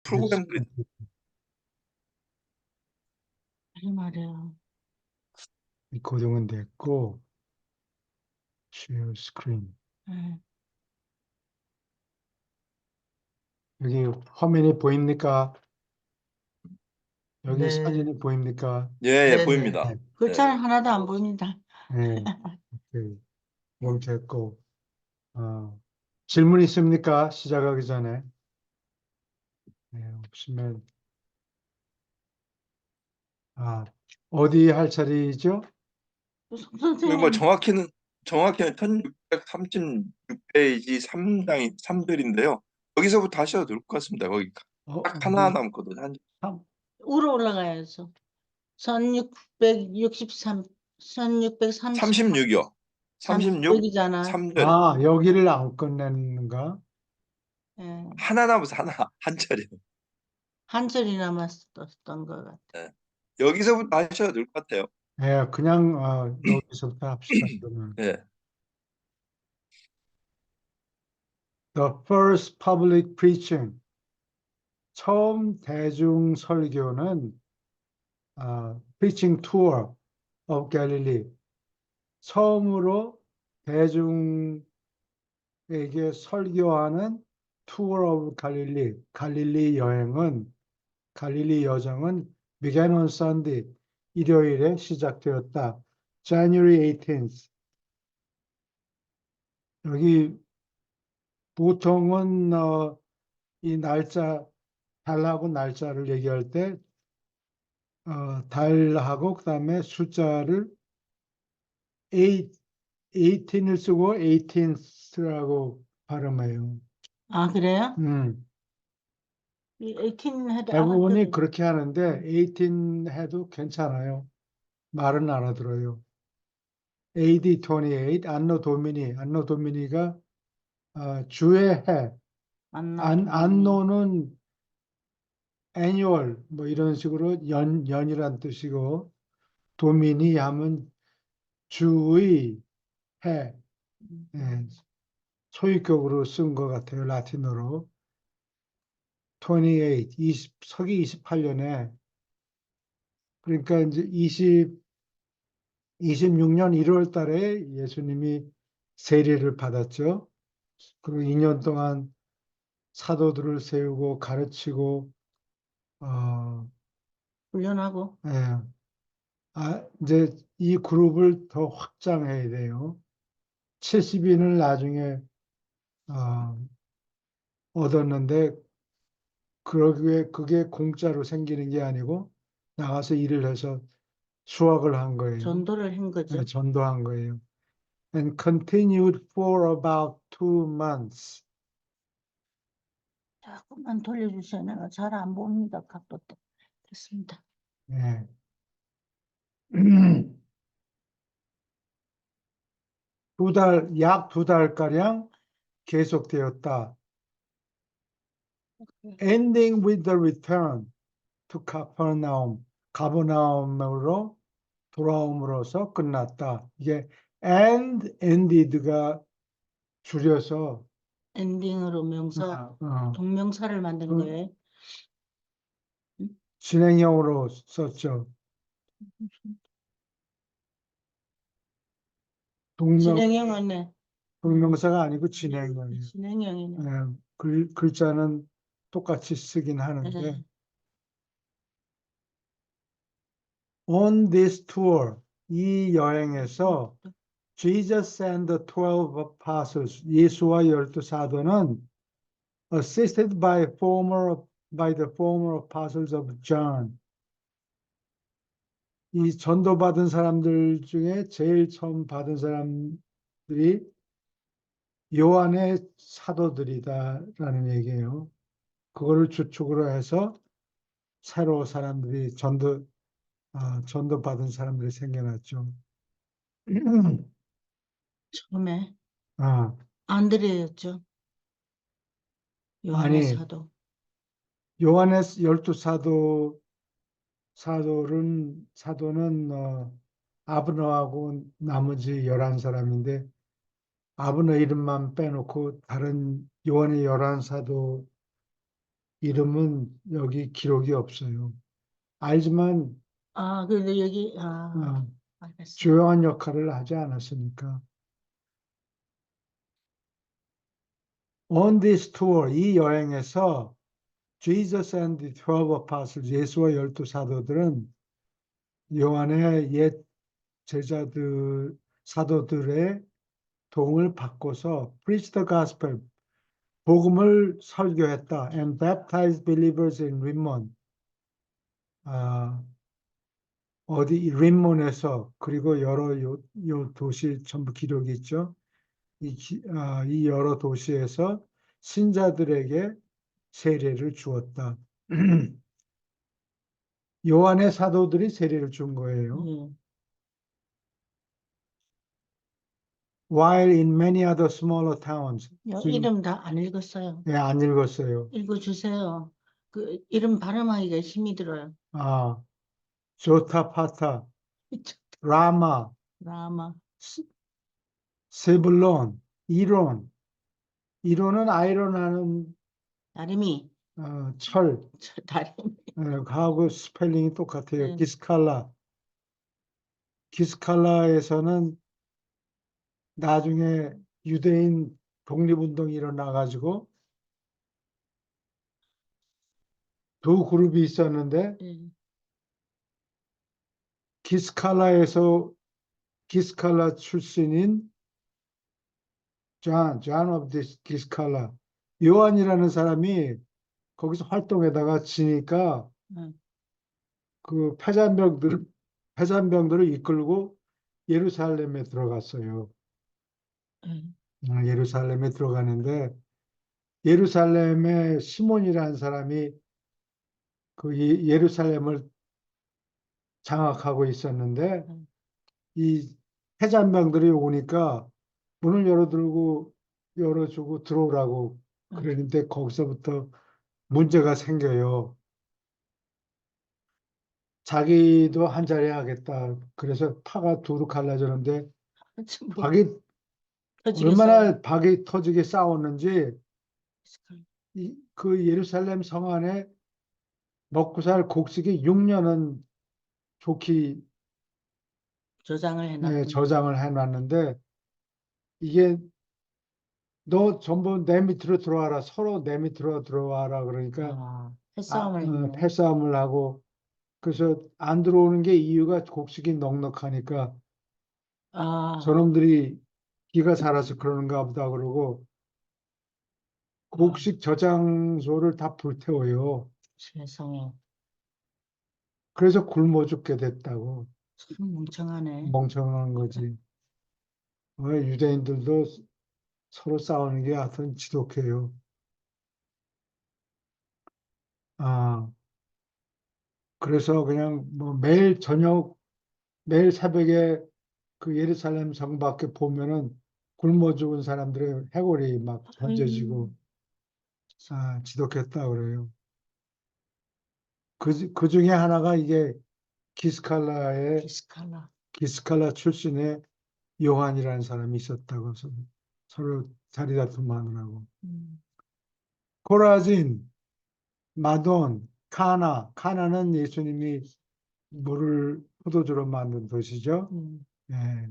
프로그램들이 그래 말이야. 고정은 됐고, share screen. 응. 여기 화면이 보입니까? 여기 네. 사진이 보입니까? 예, 네네. 보입니다. 네. 글자는 하나도 안 보입니다. 네. 멈췄고, 질문 있습니까? 시작하기 전에. 네, 없으면, 어디 할 차례이죠? 송 여기 뭐 선생님, 정확히는 1636페이지 3장이 3절인데요. 여기서부터 하셔도 될 것 같습니다. 거기 딱 하나 어디? 남거든요. 위로 올라가야죠. 1663, 1630, 36이요. 36, 36이잖아. 3절. 여기를 안 끝냈는가? 예. 하나 남아서 하나, 한 절이요. 한 절이 남았었던 것 같아. 예. 여기서부터 하셔도 될 것 같아요. 예, 그냥, 여기서부터 합시다, 그러면. 예. The first public preaching. 처음 대중 설교는, preaching tour of Galilee. 처음으로 대중에게 설교하는 tour of Galilee, 갈릴리 여정은 began on Sunday, 일요일에 시작되었다. January 18th. 여기 보통은 이 달하고 날짜를 얘기할 때 달하고 그다음에 숫자를 18을 쓰고 18th라고 발음해요. 아, 그래요? 음. 18 해도 대부분이 알아들어요. 그렇게 하는데 18 해도 괜찮아요. 말은 알아들어요. AD 28, 안노 도미니가 주의 해. 안노는 annual 뭐 이런 식으로 연이란 뜻이고 도미니 하면 주의 해. 예, 소유격으로 쓴 것 같아요. 라틴어로. 28, 서기 28년에 그러니까 이제 26년 1월 달에 예수님이 세례를 받았죠. 그리고 2년 동안 사도들을 세우고 가르치고 훈련하고. 예. 이제 이 그룹을 더 확장해야 돼요. 70인을 나중에 얻었는데 그게 공짜로 생기는 게 아니고 나가서 일을 해서 수학을 한 거예요. 전도를 한 거죠. 네, 전도한 거예요. And continued for about 2 months. 조금만 돌려주세요. 내가 잘 안 봅니다. 각도 때. 됐습니다. 네. 약 2달가량 계속되었다. Ending with the return to Capernaum. 가버나움으로 돌아옴으로써 끝났다. 이게 ended가 줄여서 엔딩으로 명사, 동명사를 만든 거예요. 진행형으로 썼죠. 진행형은 동명사가 아니고 진행형이에요. 진행형이네. 글자는 똑같이 쓰긴 하는데. 네. On this tour, 이 여행에서 Jesus and the 12 apostles, 예수와 12사도는 assisted by the former apostles of John. 이 전도받은 사람들 중에 제일 처음 받은 사람들이 요한의 사도들이다라는 얘기예요. 그거를 주축으로 해서 새로 사람들이 전도받은 사람들이 생겨났죠. 처음에 아, 안드레였죠. 요한의 아니, 사도. 요한의 12사도는 아브너하고 나머지 11사람인데 아브너 이름만 빼놓고 다른 요한의 11사도 이름은 여기 기록이 없어요. 알지만 아, 근데 여기, 알겠어요. 주요한 역할을 하지 않았으니까. On this tour, 이 여행에서 Jesus and the 12 apostles, 예수와 12사도들은 요한의 옛 제자들, 사도들의 도움을 받고서 preach the gospel, 복음을 설교했다. And baptized believers in Rimmon. 어디 림몬에서 그리고 여러 요 도시 전부 기록이 있죠. 이 여러 도시에서 신자들에게 세례를 주었다. 요한의 사도들이 세례를 준 거예요. 예. While in many other smaller towns. 이름 다 안 읽었어요. 예, 안 읽었어요. 읽어주세요. 그 이름 발음하기가 힘이 들어요. 조타파타, 라마, 라마, 세불론, 이론. 이론은 아이론하는 다리미, 철. 다리미. 하고 스펠링이 똑같아요. 네. 기스칼라. 기스칼라에서는 나중에 유대인 독립운동이 일어나가지고 두 그룹이 있었는데 예. 기스칼라에서 기스칼라 출신인 John of 기스칼라 요한이라는 사람이 거기서 활동에다가 지니까 그 패잔병들을 이끌고 예루살렘에 들어갔어요. 예루살렘에 들어가는데 예루살렘에 시몬이라는 사람이 그 예루살렘을 장악하고 있었는데 이 패잔병들이 오니까 문을 열어주고 들어오라고 그러는데 거기서부터 문제가 생겨요. 자기도 한 자리 하겠다. 그래서 파가 두루 갈라졌는데 얼마나 박이 터지게 싸웠는지 그 예루살렘 성 안에 먹고 살 곡식이 6년은 좋게 저장을 해놨는데 이게 너 전부 내 밑으로 들어와라. 서로 내 밑으로 들어와라. 그러니까 패싸움을 하고 그래서 안 들어오는 게 이유가 곡식이 넉넉하니까 저놈들이 기가 살아서 그러는가 보다 그러고 곡식 저장소를 다 불태워요. 세상에. 그래서 굶어 죽게 됐다고. 참 멍청하네. 멍청한 거지. 유대인들도 서로 싸우는 게 하여튼 지독해요. 그래서 그냥 뭐 매일 새벽에 그 예루살렘 성 밖에 보면은 굶어 죽은 사람들의 해골이 막 던져지고 지독했다 그래요. 그 중에 하나가 이게 기스칼라 출신의 요한이라는 사람이 있었다고 서로 자리 다툼하느라고. 코라진, 마돈, 카나는 예수님이 물을 포도주로 만든 도시죠. 예.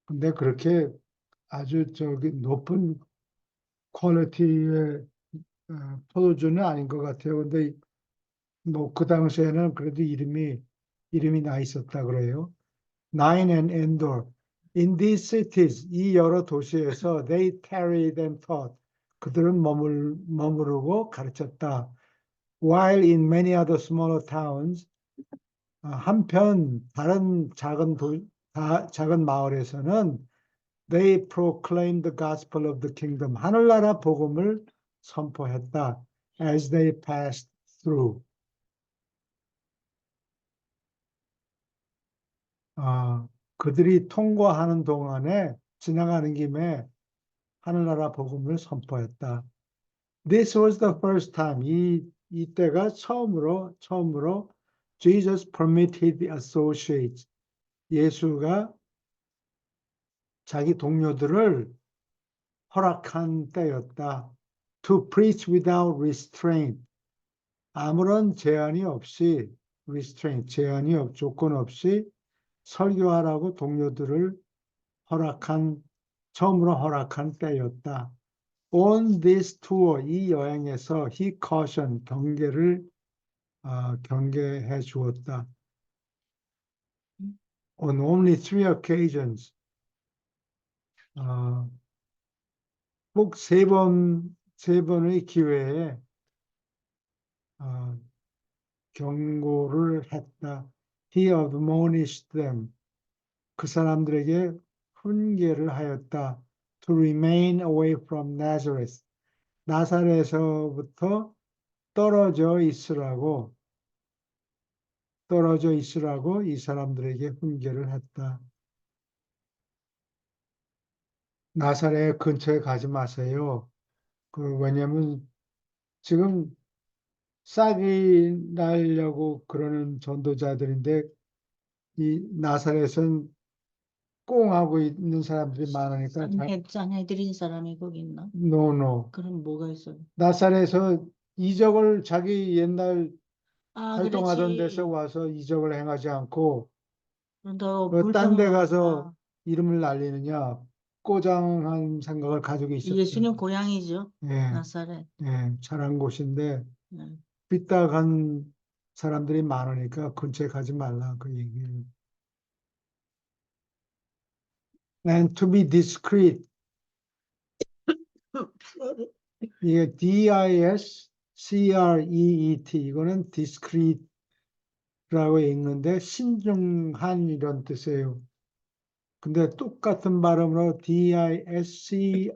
근데 그렇게 아주 높은 퀄리티의 포도주는 아닌 것 같아요. 근데 뭐 그 당시에는 그래도 이름이 나 있었다 그래요. Nain and Endor. In these cities, 이 여러 도시에서 they tarried and taught. 그들은 머무르고 가르쳤다. While in many other smaller towns, 한편 다른 작은 마을에서는 they proclaimed the gospel of the kingdom. 하늘나라 복음을 선포했다. As they passed through. 그들이 통과하는 동안에 지나가는 김에 하늘나라 복음을 선포했다. This was the first time. 이때가 처음으로 Jesus permitted associates. 예수가 자기 동료들을 허락한 때였다. to preach without restraint. 아무런 제한이 없이 restraint, 조건 없이 설교하라고 동료들을 처음으로 허락한 때였다. On this tour, 이 여행에서 he cautioned, 경계해 주었다. On only 3 occasions, 꼭 세 번의 기회에 경고를 했다. He admonished them. 그 사람들에게 훈계를 하였다. To remain away from Nazareth. 나사렛에서부터 떨어져 있으라고 이 사람들에게 훈계를 했다. 나사렛 근처에 가지 마세요. 왜냐면 지금 싹이 나려고 그러는 전도자들인데 이 나사렛은 꽁하고 있는 사람들이 많으니까 짠해 드린 사람이 거기 있나? 노. 그럼 뭐가 있어요? 나사렛에서 이적을 자기 옛날 아, 활동하던 그렇지. 데서 와서 이적을 행하지 않고 너 딴 데 불평을 가서 하구나. 이름을 날리느냐 꼬장한 생각을 가지고 있었죠. 예수님 고향이죠. 예, 나사렛. 잘한 곳인데 네. 삐딱한 사람들이 많으니까 근처에 가지 말라 그 얘기를. And to be discreet. 이게 discreet 이거는 discreet라고 읽는데 신중한 이런 뜻이에요. 근데 똑같은 발음으로 discrete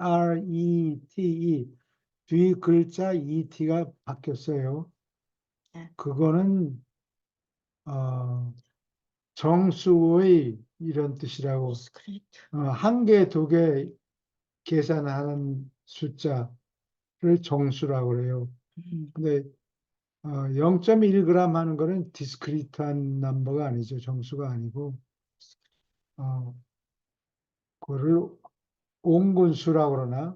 뒤 글자 et가 바뀌었어요. 네. 그거는 정수의 이런 뜻이라고. 디스크리트. 한 개, 두 개 계산하는 숫자를 정수라고 그래요. 근데 0.1g 하는 거는 디스크리트한 넘버가 아니죠. 정수가 아니고 그거를 온근수라고 그러나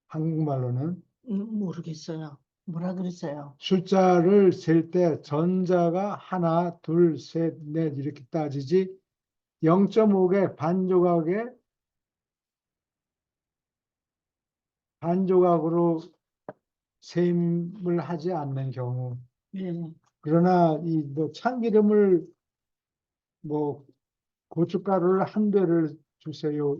한국말로는 모르겠어요. 뭐라 그랬어요? 숫자를 셀 때 전자가 하나, 둘, 셋, 넷 이렇게 따지지 0.5개 반조각으로 셈을 하지 않는 경우. 네. 그러나 뭐 참기름을 뭐 고춧가루를 한 대를 주세요.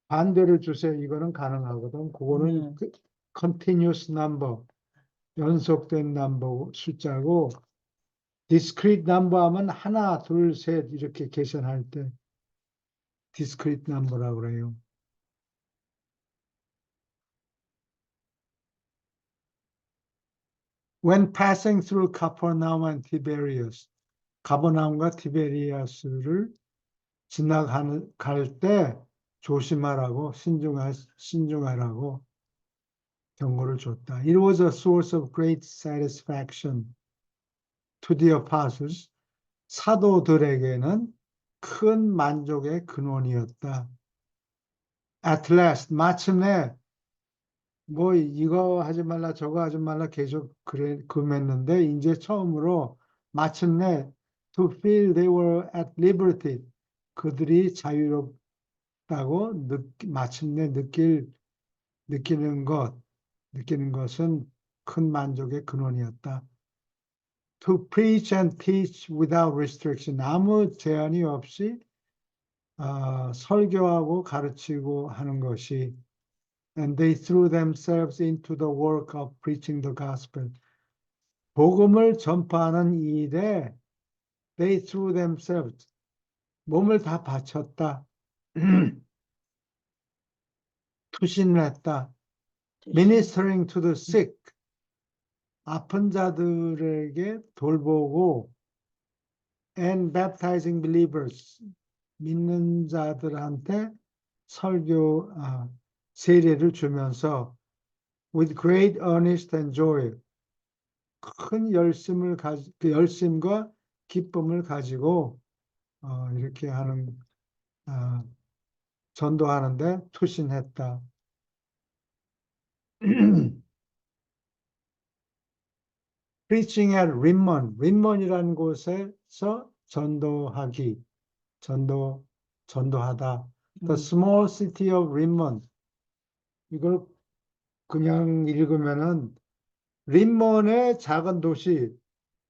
반 대를 주세요. 이거는 가능하거든. 그거는 continuous number, 연속된 넘버 숫자고 discrete number 하면 하나, 둘, 셋 이렇게 계산할 때 discrete number라고 그래요. When passing through Capernaum and Tiberias, 가버나움과 티베리아스를 갈 때 조심하라고 신중하라고 경고를 줬다. It was a source of great satisfaction to the apostles. 사도들에게는 큰 만족의 근원이었다. At last, 마침내 뭐 이거 하지 말라 저거 하지 말라 계속 금했는데 이제 처음으로 마침내 to feel they were at liberty. 그들이 자유롭다고 마침내 느끼는 것은 큰 만족의 근원이었다. To preach and teach without restriction. 아무 제한이 없이 설교하고 가르치고 하는 것이 And they threw themselves into the work of preaching the gospel. 복음을 전파하는 이 일에 they threw themselves. 몸을 다 바쳤다. 투신을 했다. Ministering to the sick. 아픈 자들에게 돌보고 and baptizing believers. 믿는 자들한테 세례를 주면서 with great earnest and joy. 큰 열심과 기쁨을 가지고 이렇게 전도하는데 투신했다. preaching at Rimmon, 림몬이라는 곳에서 전도하다. The small city of Rimmon. 이걸 그냥 읽으면은 림몬의 작은 도시,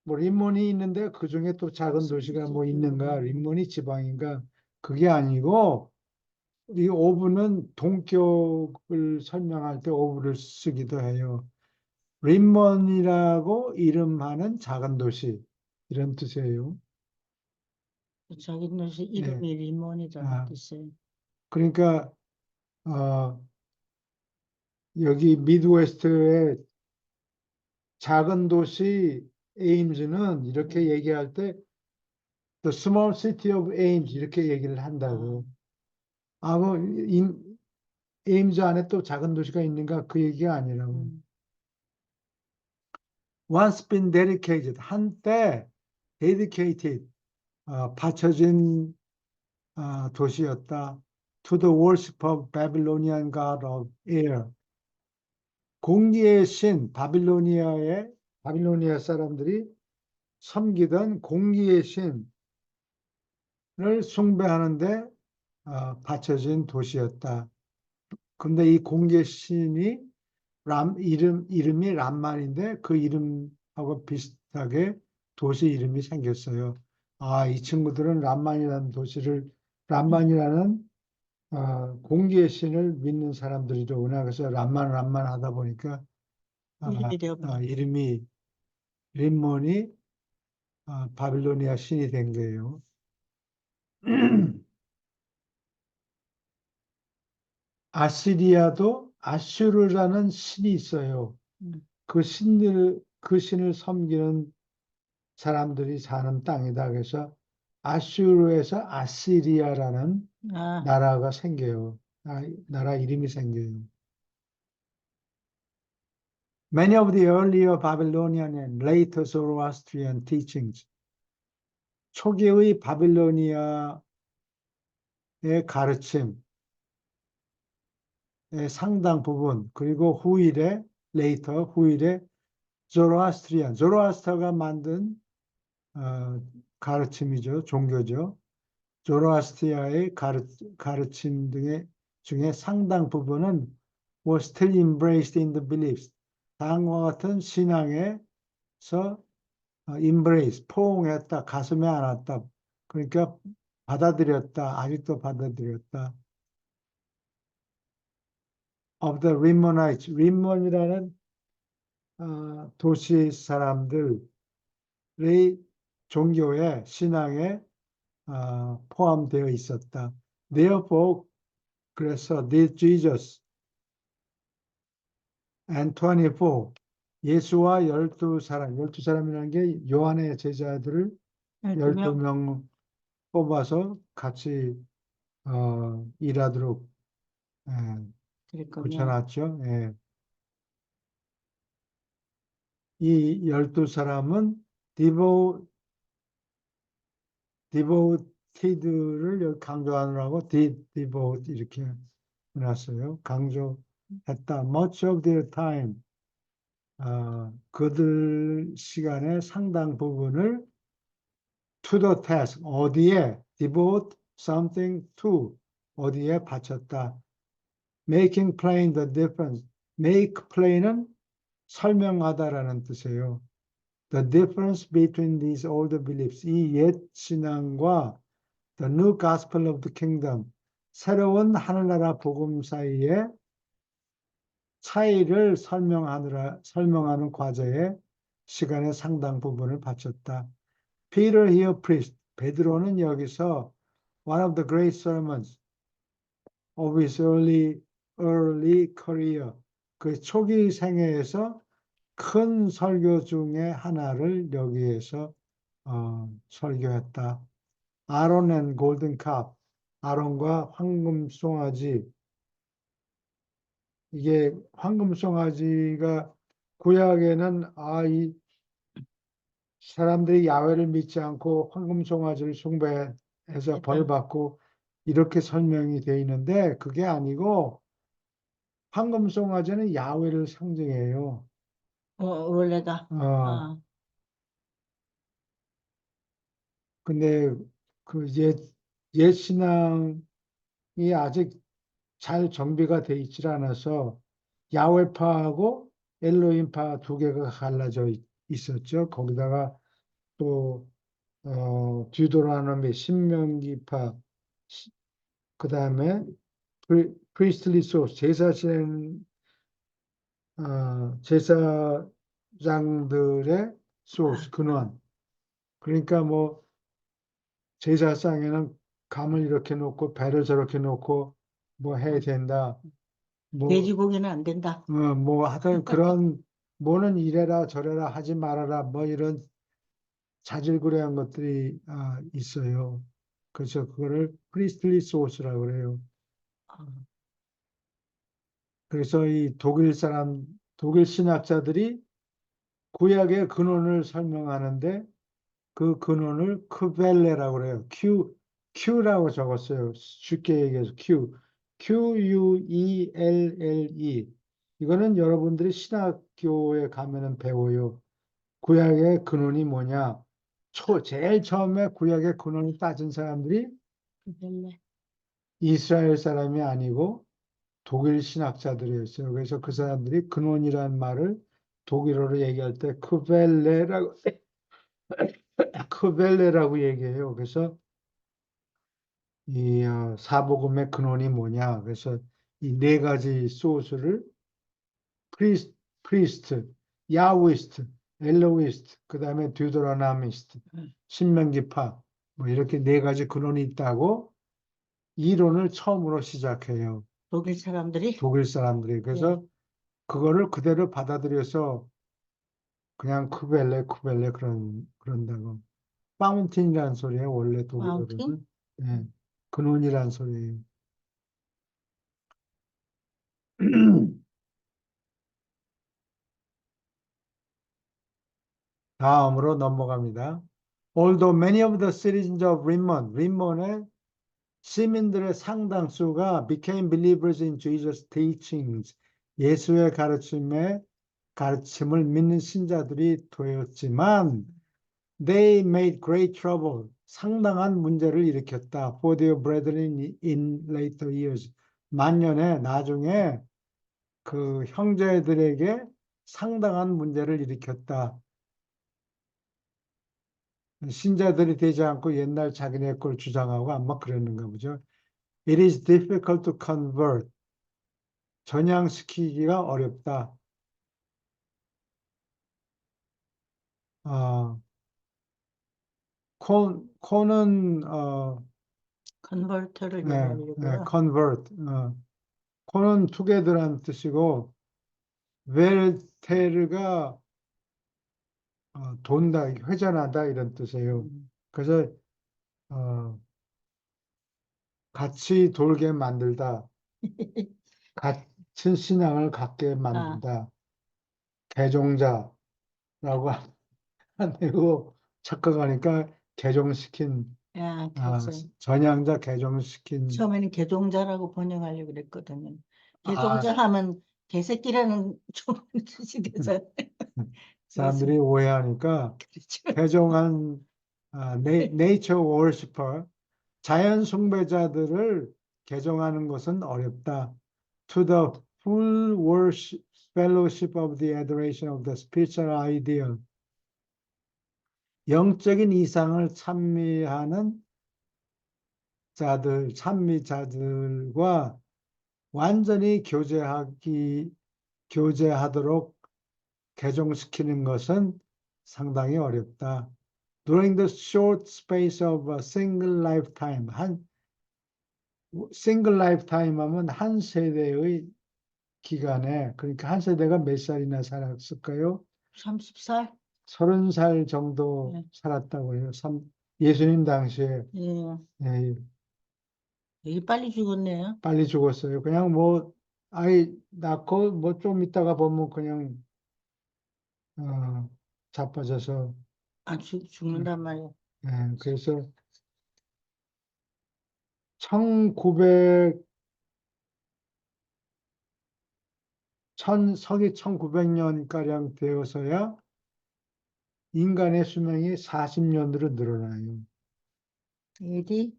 뭐 림몬이 있는데 그 중에 또 작은 도시가 뭐 있는가? 림몬이 지방인가? 그게 아니고 이 오브는 동격을 설명할 때 오브를 쓰기도 해요. 림몬이라고 이름하는 작은 도시 이런 뜻이에요. 자기 노시 이름이 리몬이라는 아. 뜻이에요. 그러니까 여기 미드웨스트의 작은 도시 에임즈는 이렇게 얘기할 때 The small city of Ames 이렇게 얘기를 한다고. 뭐 에임즈 안에 또 작은 도시가 있는가 그 얘기가 아니라고. Once been dedicated 한때 dedicated 바쳐진 도시였다. To the worship of Babylonian god of air. 공기의 신 바빌로니아 사람들이 섬기던 공기의 신을 숭배하는데 바쳐진 도시였다. 근데 이 공기의 신이 이름이 람만인데 그 이름하고 비슷하게 도시 이름이 생겼어요. 이 친구들은 람만이라는 공기의 신을 믿는 사람들이로구나. 그래서 람만 하다 보니까 이름이 되어버렸다. 이름이 림몬이 바빌로니아 신이 된 거예요. 아시리아도 아슈르라는 신이 있어요. 그 신을 섬기는 사람들이 사는 땅이다. 그래서 아슈르에서 아시리아라는 나라가 생겨요. 나라 이름이 생겨요. Many of the earlier Babylonian and later Zoroastrian teachings. 초기의 바빌로니아의 가르침의 상당 부분, 그리고 후일에 조로아스트가 만든 가르침이죠. 종교죠. 조로아스트리아의 가르침 중에 상당 부분은 was still embraced in the beliefs. 다음과 같은 신앙에서 embrace, 포옹했다, 가슴에 안았다. 그러니까 받아들였다, 아직도 받아들였다. Of the Rimmonites, 림몬이라는 도시 사람들의 종교에 신앙에 포함되어 있었다. Therefore, 그래서 this Jesus and 24 예수와 12사람이라는 게 요한의 제자들을 12명 뽑아서 같이 일하도록 붙여놨죠. 예. 이 12사람은 디보티드를 여기 강조하느라고 디보트 이렇게 해놨어요. 강조했다. Much of their time. 그들 시간의 상당 부분을 to the task. 어디에? devote something to. 어디에 바쳤다. Making plain the difference. Make plain은 설명하다라는 뜻이에요. The difference between these older beliefs. 이 옛 신앙과 the new gospel of the kingdom. 새로운 하늘나라 복음 사이에 차이를 설명하는 과제에 시간의 상당 부분을 바쳤다. Peter here preached. 베드로는 여기서 one of the great sermons of his early career. 그 초기 생애에서 큰 설교 중에 하나를 여기에서 설교했다. 아론 and golden calf. 아론과 황금 송아지. 이게 황금 송아지가 구약에는 이 사람들이 야훼를 믿지 않고 황금 송아지를 숭배해서 벌 받고 이렇게 설명이 되어 있는데 그게 아니고 황금 송아지는 야훼를 상징해요. 원래가. 근데 그 옛 신앙이 아직 잘 정비가 돼 있질 않아서 야훼파하고 엘로힘파 두 개가 갈라져 있었죠. 거기다가 또 듀도라노미 신명기파 그다음에 프리스틀리 소스 제사장들의 소스 근원. 그러니까 뭐 제사상에는 감을 이렇게 놓고 배를 저렇게 놓고 뭐 해야 된다. 뭐 돼지고기는 안 된다. 뭐 하여튼 그런 뭐는 이래라 저래라 하지 말아라 뭐 이런 자질구레한 것들이 있어요. 그래서 그거를 프리스틀리 소스라고 그래요. 아, 그래서 이 독일 신학자들이 구약의 근원을 설명하는데 그 근원을 크벨레라고 그래요. Q라고 적었어요. 쉽게 얘기해서 Quelle. 이거는 여러분들이 신학교에 가면은 배워요. 구약의 근원이 뭐냐? 제일 처음에 구약의 근원을 따진 사람들이 그럴래. 이스라엘 사람이 아니고 독일 신학자들이었어요. 그래서 그 사람들이 근원이라는 말을 독일어로 얘기할 때 크벨레라고 얘기해요. 그래서 이 사복음의 근원이 뭐냐? 그래서 이 네 가지 소스를 프리스트, 야위스트, 엘로이스트, 그다음에 듀도라나미스트, 응. 신명기파 뭐 이렇게 네 가지 근원이 있다고 이론을 처음으로 시작해요. 독일 사람들이 독일 사람들이. 예. 그래서 그거를 그대로 받아들여서 그냥 쿠벨레 그런다고. 파운틴이라는 소리예요. 원래 마운틴 독일어로는. 예. 근원이라는 소리예요. 다음으로 넘어갑니다. Although many of the citizens of 림몬의 시민들의 상당수가 became believers in Jesus' teachings, 예수의 가르침을 믿는 신자들이 되었지만, they made great trouble, 상당한 문제를 일으켰다. For their brethren in later years, 만년에 나중에 그 형제들에게 상당한 문제를 일으켰다. 신자들이 되지 않고 옛날 자기네 걸 주장하고 아마 그랬는가 보죠. It is difficult to convert. 전향시키기가 어렵다. 어, 콘은 컨버터를 네, 얘기하려고요. convert. 콘은 together란 뜻이고 벨테르가 돈다, 회전하다 이런 뜻이에요. 음. 그래서 어, 같이 돌게 만들다, 같은 신앙을 갖게 아, 만든다. 개종자라고 하고 착각하니까 개종시킨 야, 아, 개종. 전향자 개종시킨 처음에는 개종자라고 번역하려고 그랬거든요. 아, 개종자 하면 개새끼라는 좀 뜻이 돼서 그래서 사람들이 오해하니까 그렇죠. 개종한 네이처 워시퍼 자연 숭배자들을 개종하는 것은 어렵다. To the full worship, fellowship of the adoration of the spiritual ideal. 영적인 이상을 찬미자들과 완전히 교제하도록 개종시키는 것은 상당히 어렵다. During the short space of a single lifetime, single lifetime 하면 한 세대의 기간에, 그러니까 한 세대가 몇 살이나 살았을까요? 30살? 30살 정도 예. 살았다고 해요. 예수님 당시에 예. 예, 되게 빨리 죽었네요. 빨리 죽었어요. 그냥 뭐 아이 낳고 뭐 좀 있다가 보면 그냥 어, 자빠져서 아, 죽는단 말이에요. 그래서 1900 서기 1900년가량 되어서야 인간의 수명이 40년으로 늘어나요. AD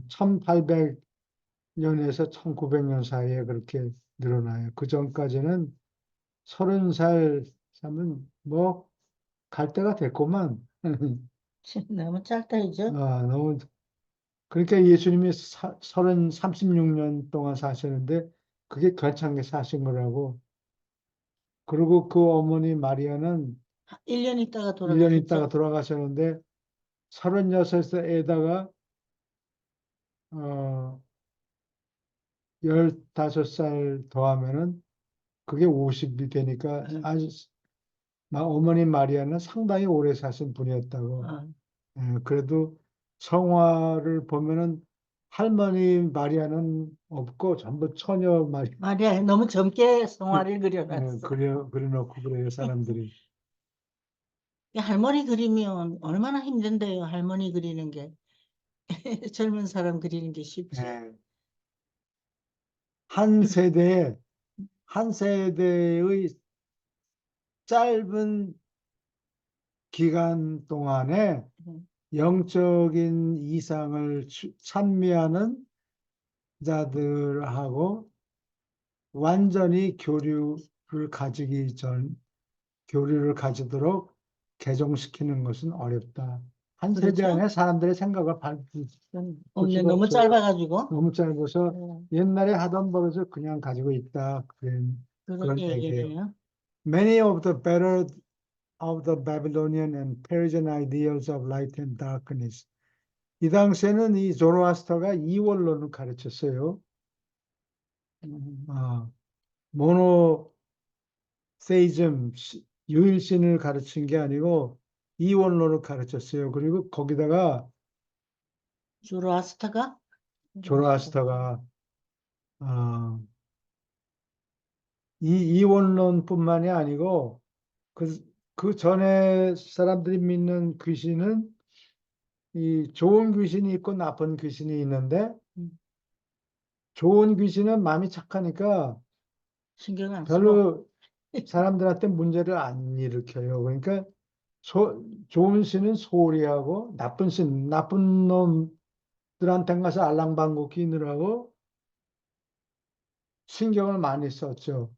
1800년에서 1900년 사이에 그렇게 늘어나요. 그 전까지는 30살 사면 뭐 갈 때가 됐구만. 너무 짧다 이제. 너무 그러니까 예수님이 36년 동안 사시는데 그게 괜찮게 사신 거라고. 그리고 그 어머니 마리아는 1년 있다가 1년 있다가 돌아가셨죠. 돌아가셨는데 36세에다가 15살 더하면은 그게 50이 되니까 아주 어머니 마리아는 상당히 오래 사신 분이었다고. 어, 그래도 성화를 보면은 할머니 마리아는 없고 전부 처녀 마리아 마리아 너무 젊게 성화를 그려놨어. 그려놓고 그래요, 사람들이. 이 할머니 그리면 얼마나 힘든데요. 할머니 그리는 게. 젊은 사람 그리는 게 쉽지. 예. 한 세대에, 한 세대의 짧은 기간 동안에 음, 영적인 이상을 찬미하는 자들하고 완전히 교류를 가지도록 개종시키는 것은 어렵다. 한 세대 그렇죠? 안에 사람들의 생각을 바꿀 없네. 수가 너무 없어요. 짧아가지고. 너무 짧아서 어, 옛날에 하던 버릇을 그냥 가지고 있다. 그런 그렇게 얘기예요. 얘기해요. Many of the better of the Babylonian and Persian ideals of light and darkness. 이 당시에는 이 조로아스터가 이원론을 가르쳤어요. 아, 모노세이즘, 유일신을 가르친 게 아니고 이원론을 가르쳤어요. 그리고 거기다가 주로아스타가? 조로아스터가 아, 이 이원론뿐만이 아니고 그 전에 사람들이 믿는 귀신은 이 좋은 귀신이 있고 나쁜 귀신이 있는데 음, 좋은 귀신은 마음이 착하니까 신경 안 써. 별로 사람들한테 문제를 안 일으켜요. 그러니까 좋은 신은 소리하고 나쁜 놈들한테 가서 알랑방구 끼느라고 신경을 많이 썼죠.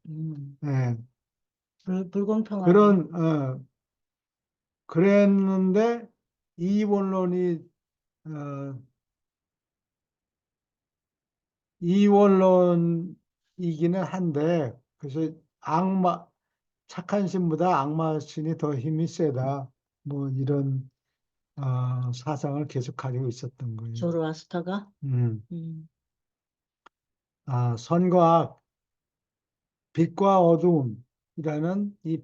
예. 불공평하네. 어, 그랬는데 이원론이 어, 이원론이기는 한데 그래서 착한 신보다 악마 신이 더 힘이 세다. 뭐 이런 사상을 계속 가지고 있었던 거예요. 조로아스타가? 음. 음, 선과 빛과 어두움이라는 이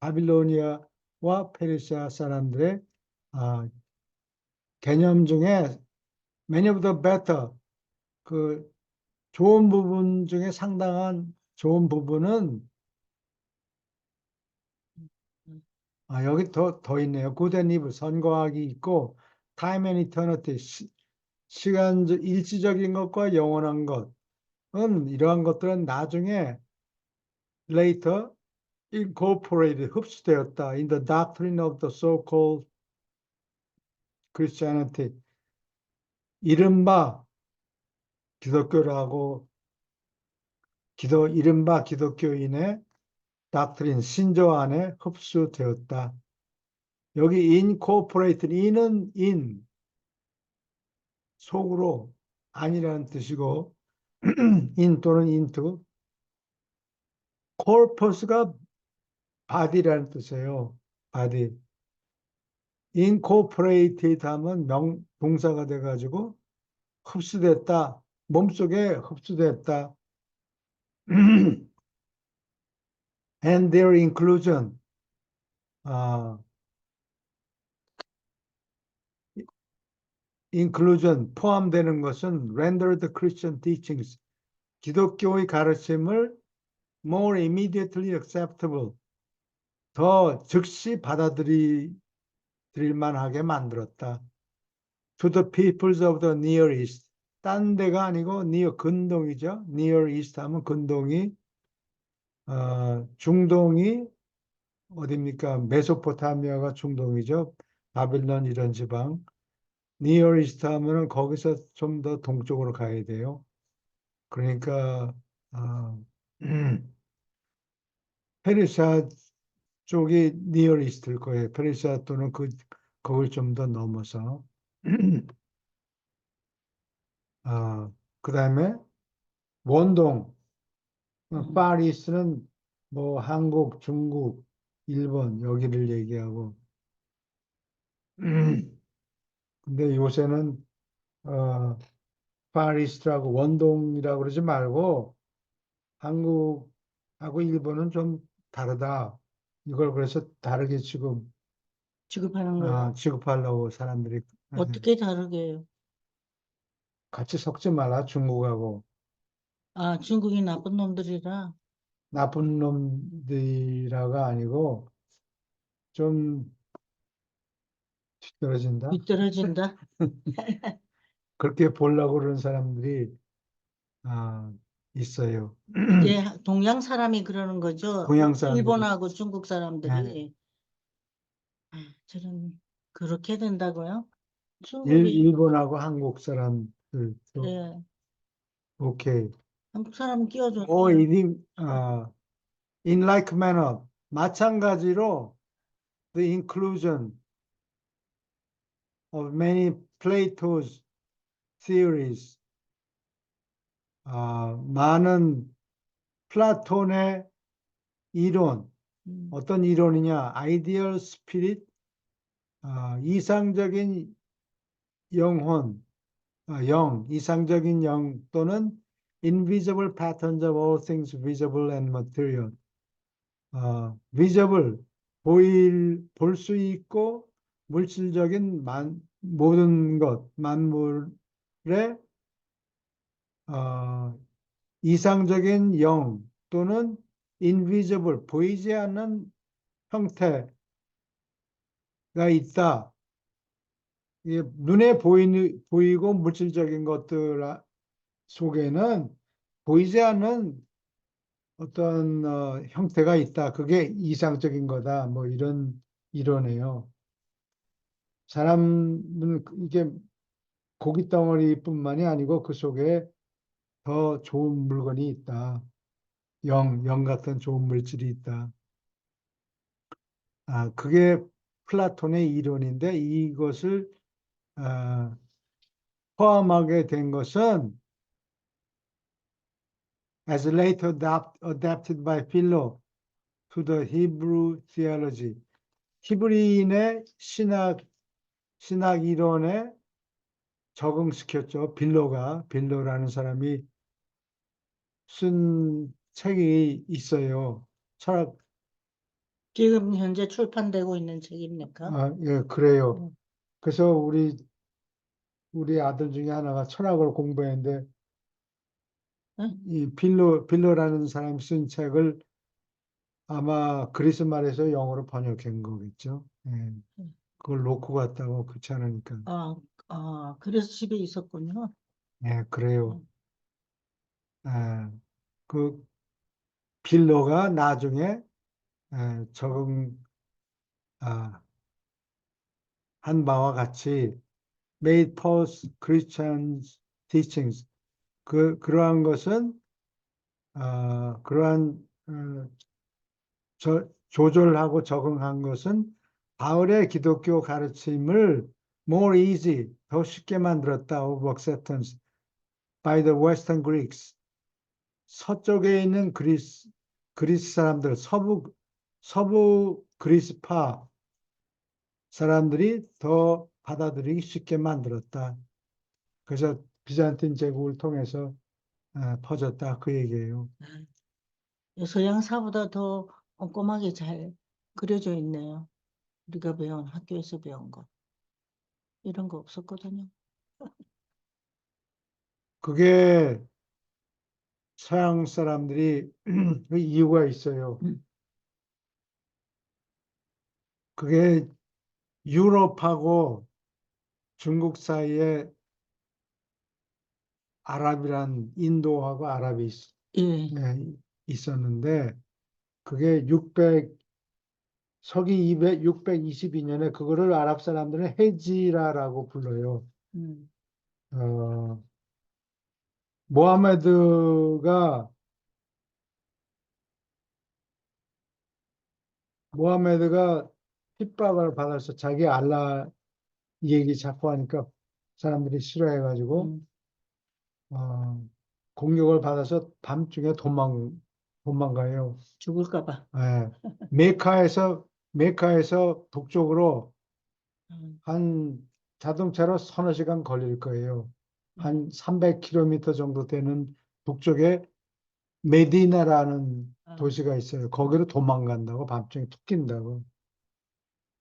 바빌로니아와 페르시아 사람들의 개념 중에 many of the better 그 좋은 부분 중에 상당한 좋은 부분은 음. 여기 더 있네요. good and evil 선과학이 있고 time and eternity 시간 일시적인 것과 영원한 것은 이러한 것들은 나중에 later incorporated 흡수되었다 in the doctrine of the so-called Christianity 이른바 기독교라고 이른바 기독교인의 doctrine 신조 안에 흡수되었다. 여기 incorporated in은 in 속으로 아니라는 뜻이고 in 또는 into corpus가 body라는 뜻이에요. body. incorporated 하면 동사가 돼가지고 흡수됐다. 몸속에 흡수됐다. and their inclusion. inclusion 포함되는 것은 rendered Christian teachings 기독교의 가르침을 more immediately acceptable 더 즉시 받아들일 만하게 만들었다. To the peoples of the Near East 딴 데가 아니고 근동이죠. Near East 하면 근동이 중동이 어딥니까? 메소포타미아가 중동이죠. 바빌론 이런 지방. nearest 하면은 거기서 좀 더 동쪽으로 가야 돼요. 그러니까 아, 페르시아 쪽이 nearest일 거예요. 페르시아 또는 거길 좀 더 넘어서. 아, 그다음에 원동, 파리스는 뭐 한국, 중국, 일본 여기를 얘기하고. 근데 요새는 파리스라고 원동이라고 그러지 말고 한국하고 일본은 좀 다르다. 이걸 그래서 다르게 지금 취급하는 거예요. 취급하려고 사람들이 어떻게 다르게요? 같이 섞지 말라 중국하고 아, 중국이 나쁜 놈들이라 나쁜 놈들이라가 아니고 좀 뒤떨어진다. 뒤떨어진다. 그렇게 보려고 그러는 사람들이 아, 있어요. 예, 동양 사람이 그러는 거죠. 동양 사람들이 일본하고 중국 예, 사람들이. 아, 저는 그렇게 된다고요? 중국이, 일본하고 한국 사람들 또 예, 오케이. 한국 사람 뭐 끼워줬네요. 이니 in like manner 마찬가지로 the inclusion of many Plato's theories 많은 플라톤의 이론 음, 어떤 이론이냐 ideal spirit 이상적인 영혼 이상적인 영 또는 invisible patterns of all things visible and material visible 볼 수 있고 물질적인 모든 것 만물의 어, 이상적인 영 또는 invisible 보이지 않는 형태가 있다. 이게 눈에 보이고 물질적인 것들 속에는 보이지 않는 어떤 형태가 있다. 그게 이상적인 거다. 뭐 이런 이론이에요. 사람은 이게 고기 덩어리뿐만이 아니고 그 속에 더 좋은 물건이 있다. 영 같은 좋은 물질이 있다. 그게 플라톤의 이론인데 이것을 아, 포함하게 된 것은 as later adapted by Philo to the Hebrew theology. 히브리인의 신학 이론에 적응시켰죠. 빌로라는 사람이 쓴 책이 있어요. 철학, 지금 현재 출판되고 있는 책입니까? 예, 그래요. 음, 그래서 우리 아들 중에 하나가 철학을 공부했는데 응? 이 빌로라는 사람이 쓴 책을 아마 그리스 말에서 영어로 번역한 거겠죠. 예, 응. 그걸 놓고 갔다고 귀찮으니까. 아, 그래서 집에 있었군요. 예, 그래요. 응. 예, 그 빌로가 나중에 적응 아, 한 바와 같이 made false Christians teachings 그러한 것은 그러한 조절하고 적응한 것은 바울의 기독교 가르침을 more easy 더 쉽게 만들었다 of acceptance by the Western Greeks 서쪽에 있는 그리스 사람들 서부 그리스파 사람들이 더 받아들이기 쉽게 만들었다. 그래서 비잔틴 제국을 통해서 퍼졌다 그 얘기예요. 서양사보다 더 꼼꼼하게 잘 그려져 있네요. 우리가 배운 학교에서 배운 거. 이런 거 없었거든요. 그게 서양 사람들이 그 이유가 있어요. 그게 유럽하고 중국 사이에 아랍이란 인도하고 아랍이 예, 있었는데 그게 600 서기 622년에 그거를 아랍 사람들은 헤지라라고 불러요. 음, 어, 모하메드가 핍박을 받아서 자기 알라 얘기 자꾸 하니까 사람들이 싫어해가지고 음, 어, 공격을 받아서 밤중에 도망가요. 죽을까 봐. 예. 메카에서 북쪽으로 음, 한 자동차로 서너 시간 걸릴 거예요. 한 음, 300km 정도 되는 북쪽에 메디나라는 아, 도시가 있어요. 거기로 도망간다고, 밤중에 툭 낀다고.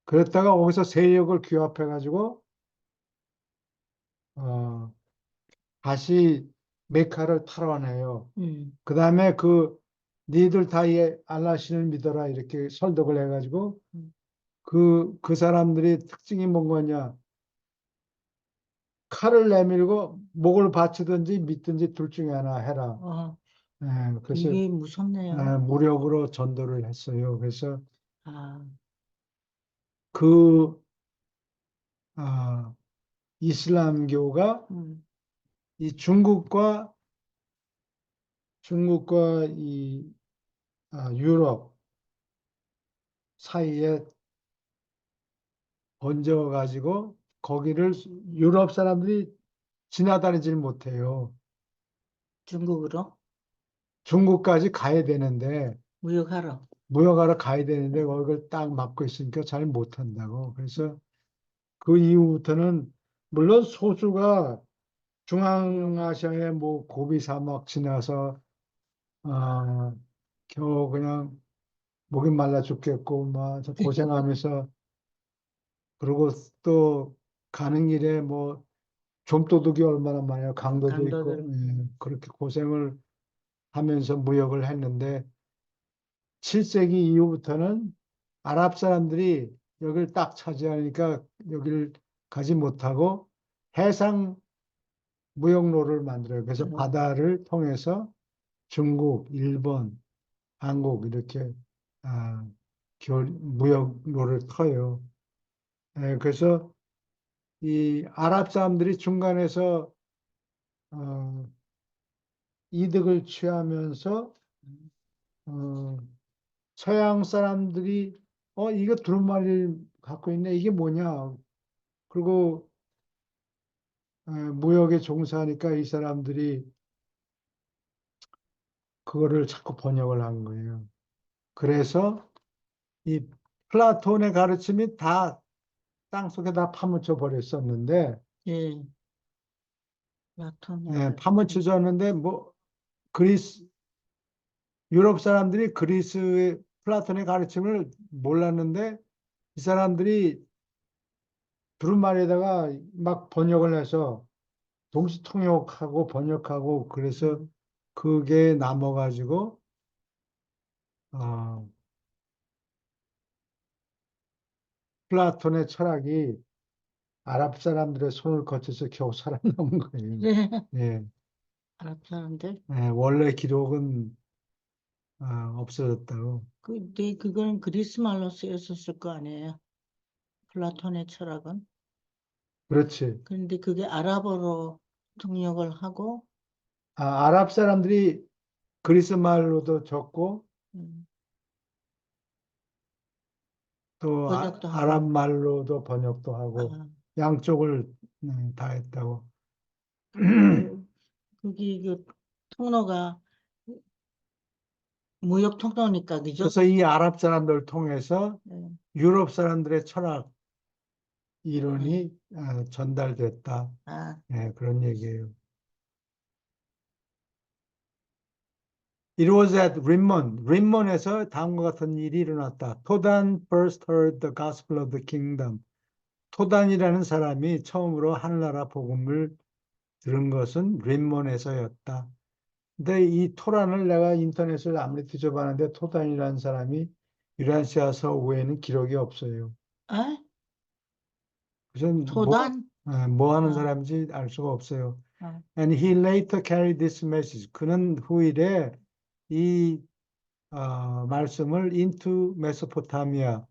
그랬다가 거기서 세력을 규합해가지고 어, 다시 메카를 탈환해요. 그 다음에 니들 다 알라신을 믿어라 이렇게 설득을 해가지고 음, 그 사람들이 특징이 뭔 거냐? 칼을 내밀고 목을 바치든지 믿든지 둘 중에 하나 해라. 어, 예, 그래서 되게 무섭네요. 무력으로 전도를 했어요. 그래서 아, 그 아, 이슬람교가 음, 이 중국과 유럽 사이에 번져가지고 거기를 유럽 사람들이 지나다니질 못해요. 중국으로 중국까지 가야 되는데 무역하러. 무역하러 가야 되는데 거기를 딱 막고 있으니까 잘 못한다고. 그래서 그 이후부터는 물론 소수가 중앙아시아의 뭐 고비 사막 지나서 아, 겨우 그냥 목이 말라 죽겠고 막 고생하면서 그리고 또 가는 길에 뭐 좀도둑이 얼마나 많아요. 강도도 있고 강도들. 그렇게 고생을 하면서 무역을 했는데 7세기 이후부터는 아랍 사람들이 여기를 딱 차지하니까 여기를 가지 못하고 해상 무역로를 만들어요. 그래서 어, 바다를 통해서 중국, 일본, 한국 이렇게 아, 무역로를 터요. 그래서 이 아랍 사람들이 중간에서 어, 이득을 취하면서 음, 어, 서양 사람들이 이거 두루마리를 갖고 있네. 이게 뭐냐? 그리고 무역에 종사하니까 이 사람들이 그거를 자꾸 번역을 한 거예요. 그래서 이 플라톤의 가르침이 다 땅속에 다 파묻혀 버렸었는데, 예, 라톤의 가르침. 파묻혀졌는데, 뭐, 그리스, 유럽 사람들이 그리스의 플라톤의 가르침을 몰랐는데, 이 사람들이 두루마리에다가 막 번역을 해서 동시 통역하고 번역하고 그래서 음, 그게 남아가지고, 어, 플라톤의 철학이 아랍 사람들의 손을 거쳐서 겨우 살아남은 거예요. 그래, 예, 아랍 사람들. 원래 기록은 없어졌다고. 그거는 그리스 말로 쓰였었을 거 아니에요. 플라톤의 철학은. 그렇지. 그런데 그게 아랍어로 통역을 하고, 아랍 사람들이 그리스 말로도 적고 음, 또 번역도 아랍 하고, 말로도 번역도 하고 아, 양쪽을 다 했다고. 그, 거기 그 통로가 무역 통로니까, 그죠? 그래서 이 아랍 사람들을 통해서 예, 유럽 사람들의 철학 예. 이론이 전달됐다. 아, 그런 얘기예요. It was at Rimmon. 림몬에서 다음과 같은 일이 일어났다. 토단 first heard the gospel of the kingdom. 토단이라는 사람이 처음으로 하늘나라 복음을 들은 것은 림몬에서였다. 근데 이 토란을 내가 인터넷을 아무리 뒤져봤는데 토단이라는 사람이 유란시아서 외에는 기록이 없어요. 에? 그래서 토단? 뭐 하는 아, 사람인지 알 수가 없어요. 아, And he later carried this message. 그는 후일에 이 말씀을 into 메소포타미아,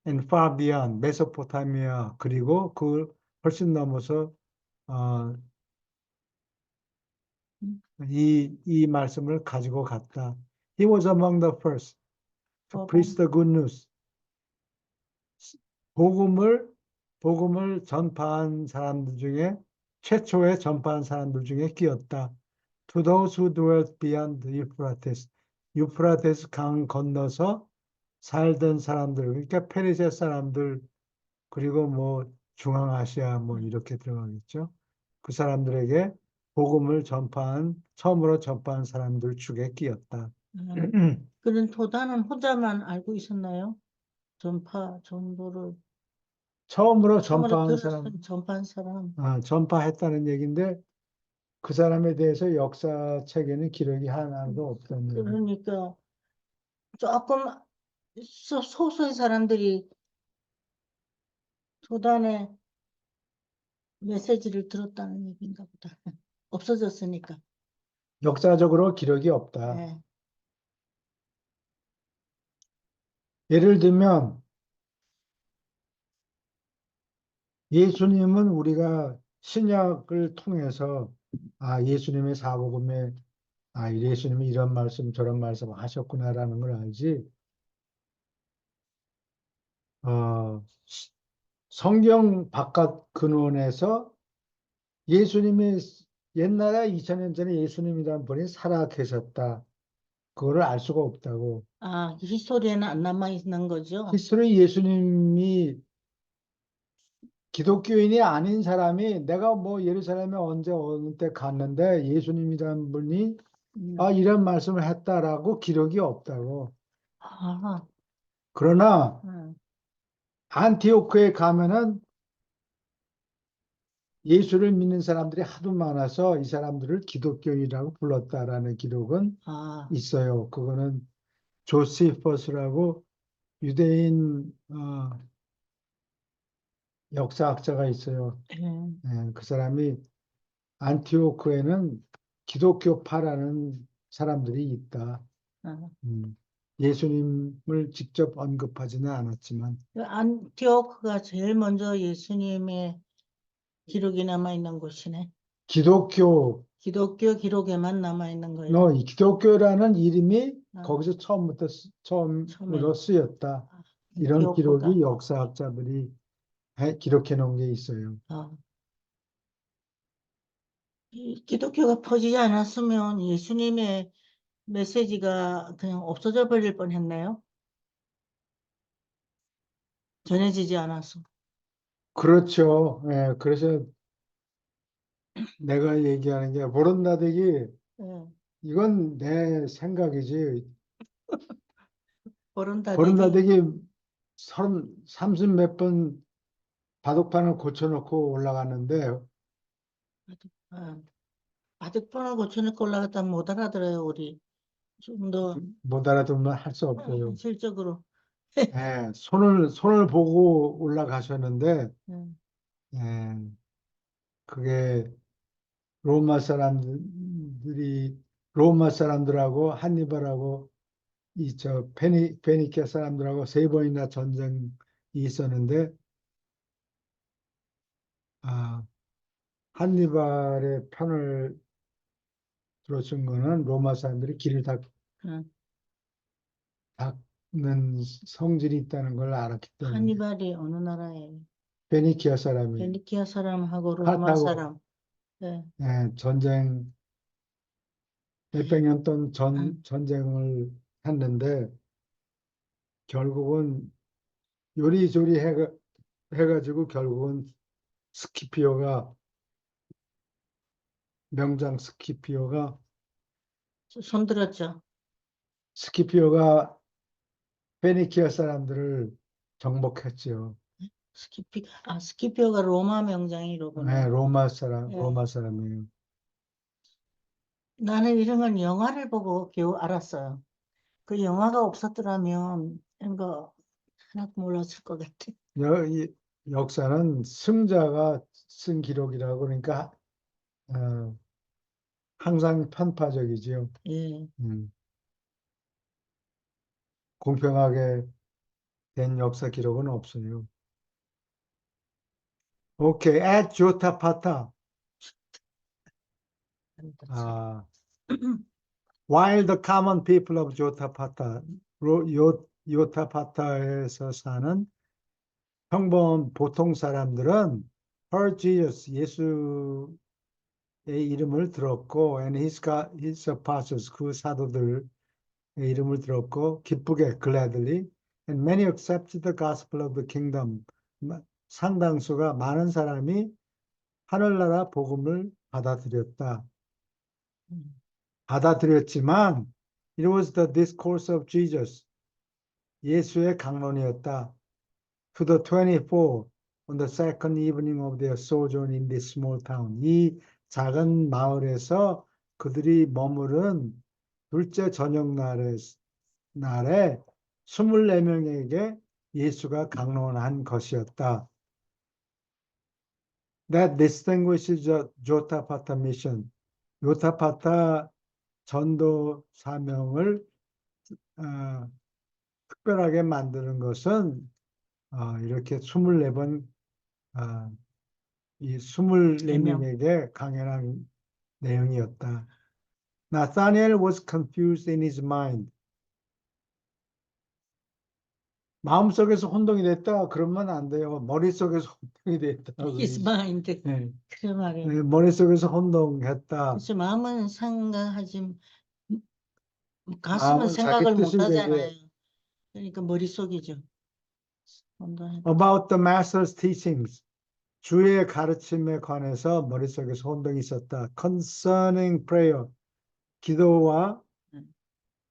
and far beyond 메소포타미아 그리고 그 훨씬 넘어서 어, 이 말씀을 가지고 갔다. He was among the first to preach the good news. 복음을 전파한 사람들 중에 최초에 전파한 사람들 중에 끼었다. To those who dwelt beyond the Euphrates. 유프라테스 강 건너서 살던 사람들, 그러니까 페르시아 사람들, 그리고 뭐 중앙아시아 뭐 이렇게 들어가겠죠. 그 사람들에게 복음을 처음으로 전파한 사람들 중에 끼었다. 그런 도단은 혼자만 알고 있었나요? 전도를 처음으로 처음으로 전파한 사람, 들었던 전파한 사람. 전파했다는 얘기인데 그 사람에 대해서 역사책에는 기록이 하나도 없다는 얘기. 그러니까 조금 소수의 사람들이 도단의 메시지를 들었다는 얘기인가 보다. 없어졌으니까. 역사적으로 기록이 없다. 네. 예를 들면 예수님은 우리가 신약을 통해서 예수님의 사복음에 예수님이 이런 말씀 저런 말씀 하셨구나라는 걸 알지. 성경 바깥 근원에서 예수님이 옛날에 2000년 전에 예수님이란 분이 살아 계셨다. 그거를 알 수가 없다고. 히스토리에는 안 남아 있는 거죠. 히스토리 예수님이 기독교인이 아닌 사람이 내가 뭐 예루살렘에 언제 어느 때 갔는데 예수님이란 분이 이런 말씀을 했다라고 기록이 없다고. 아, 그러나 음. 안티오크에 가면은 예수를 믿는 사람들이 하도 많아서 이 사람들을 기독교인이라고 불렀다라는 기록은 아, 있어요. 그거는 조시퍼스라고 유대인 역사학자가 있어요. 예. 그 사람이 안티오크에는 기독교파라는 사람들이 있다. 아. 예수님을 직접 언급하지는 않았지만 안티오크가 제일 먼저 예수님의 기록이 남아 있는 곳이네. 기독교 기독교 기록에만 남아 있는 거예요. 이 기독교라는 이름이 아, 거기서 처음으로 처음에 쓰였다. 이런 안티오크가. 기록이 역사학자들이 기록해 놓은 게 있어요. 이 기독교가 퍼지지 않았으면 예수님의 메시지가 그냥 없어져 버릴 뻔했네요. 전해지지 않아서. 그렇죠. 그래서 내가 얘기하는 게 보른다대기 예. 이건 내 생각이지. 보른다대기. 보른다대기 30 몇 번 바둑판을 고쳐놓고 올라갔는데 바둑판을 고쳐놓고 올라갔다 못 알아들어요, 우리. 좀 더 못 알아두면 할 수 없어요. 현실적으로. 손을 보고 올라가셨는데 예, 그게 로마 사람들하고 한니발하고 페니키아 사람들하고 세 번이나 전쟁이 있었는데 한니발의 편을 들어준 거는 로마 사람들이 길을 응. 닦는 성질이 있다는 걸 알았기 때문에 한니발이 어느 나라에? 페니키아 사람이 베니키아 사람하고 로마 카르타고 사람. 예. 전쟁 몇백 년 동안 응. 전쟁을 했는데 결국은 요리조리 해가지고 결국은 스키피오가 명장 손들었죠. 스키피오가 페니키아 사람들을 정복했지요. 스키피오가 로마 명장이로구나. 예. 로마 사람이에요. 나는 이런 건 영화를 보고 겨우 알았어요. 그 영화가 없었더라면 이런 거 하나도 몰랐을 것 같아. 이 역사는 승자가 쓴 기록이라고 그러니까 어, 항상 편파적이지요. 예. 공평하게 된 역사 기록은 없어요. 오케이, at 조타파타. 아, while the common people of 조타파타, 요타파타에서 사는 평범 보통 사람들은 heard Jesus, 예수의 이름을 들었고, and his apostles, 그 사도들의 이름을 들었고, 기쁘게, gladly, and many accepted the gospel of the kingdom. 상당수가 많은 사람이 하늘나라 복음을 받아들였다. 받아들였지만, it was the discourse of Jesus. 예수의 강론이었다. To the 24, on the second evening of their sojourn in this small town. 이 작은 마을에서 그들이 머무른 둘째 저녁 날에 24명에게 예수가 강론한 것이었다. That distinguishes the Jotapata mission. 요타파타 전도 사명을 특별하게 만드는 것은 이렇게 24번 이 24명에게 강연한 내용이었다. Nathanael was confused in his mind. 마음속에서 혼동이 됐다 그러면 안 돼요. 머릿속에서 혼동이 됐다. His mind. 네. 그 말이에요. 네, 머릿속에서 혼동했다. 그래서 마음은 생각하지, 가슴은 마음은 생각을 자기 못 뜻을 하잖아요. 얘기해. 그러니까 머릿속이죠. 혼동했다. About the master's teachings. 주의 가르침에 관해서 머릿속에서 혼동이 있었다. Concerning prayer. 기도와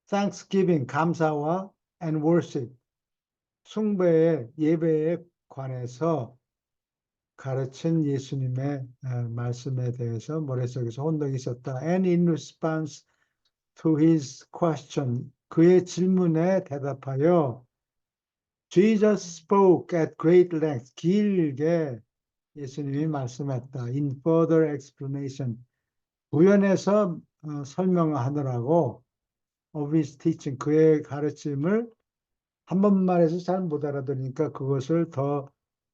thanksgiving, 감사와 and worship. 숭배의 예배에 관해서 가르친 예수님의 말씀에 대해서 머릿속에서 혼동이 있었다. And in response to his question, 그의 질문에 대답하여 Jesus spoke at great length, 길게 예수님이 말씀했다. In further explanation, 부연해서 설명하느라고 of his teaching, 그의 가르침을 한 번만 해서 잘 못 알아들으니까 그것을 더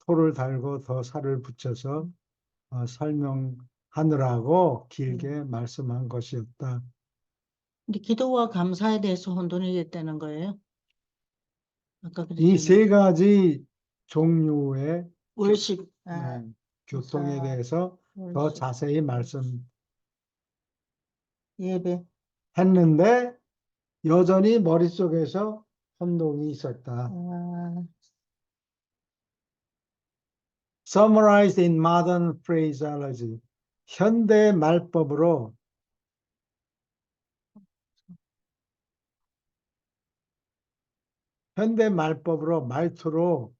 토를 달고 더 살을 붙여서 설명하느라고 길게 말씀한 것이었다. 근데 기도와 감사에 대해서 혼돈이 됐다는 거예요? 아까 이 그랬잖아요. 세 가지 종류의 월십. 교통에 감사, 대해서 더 월십, 자세히 예배. 말씀했는데 여전히 머릿속에서 혼동이 있었다. Summarized in modern phraseology. 현대 말법으로 말투로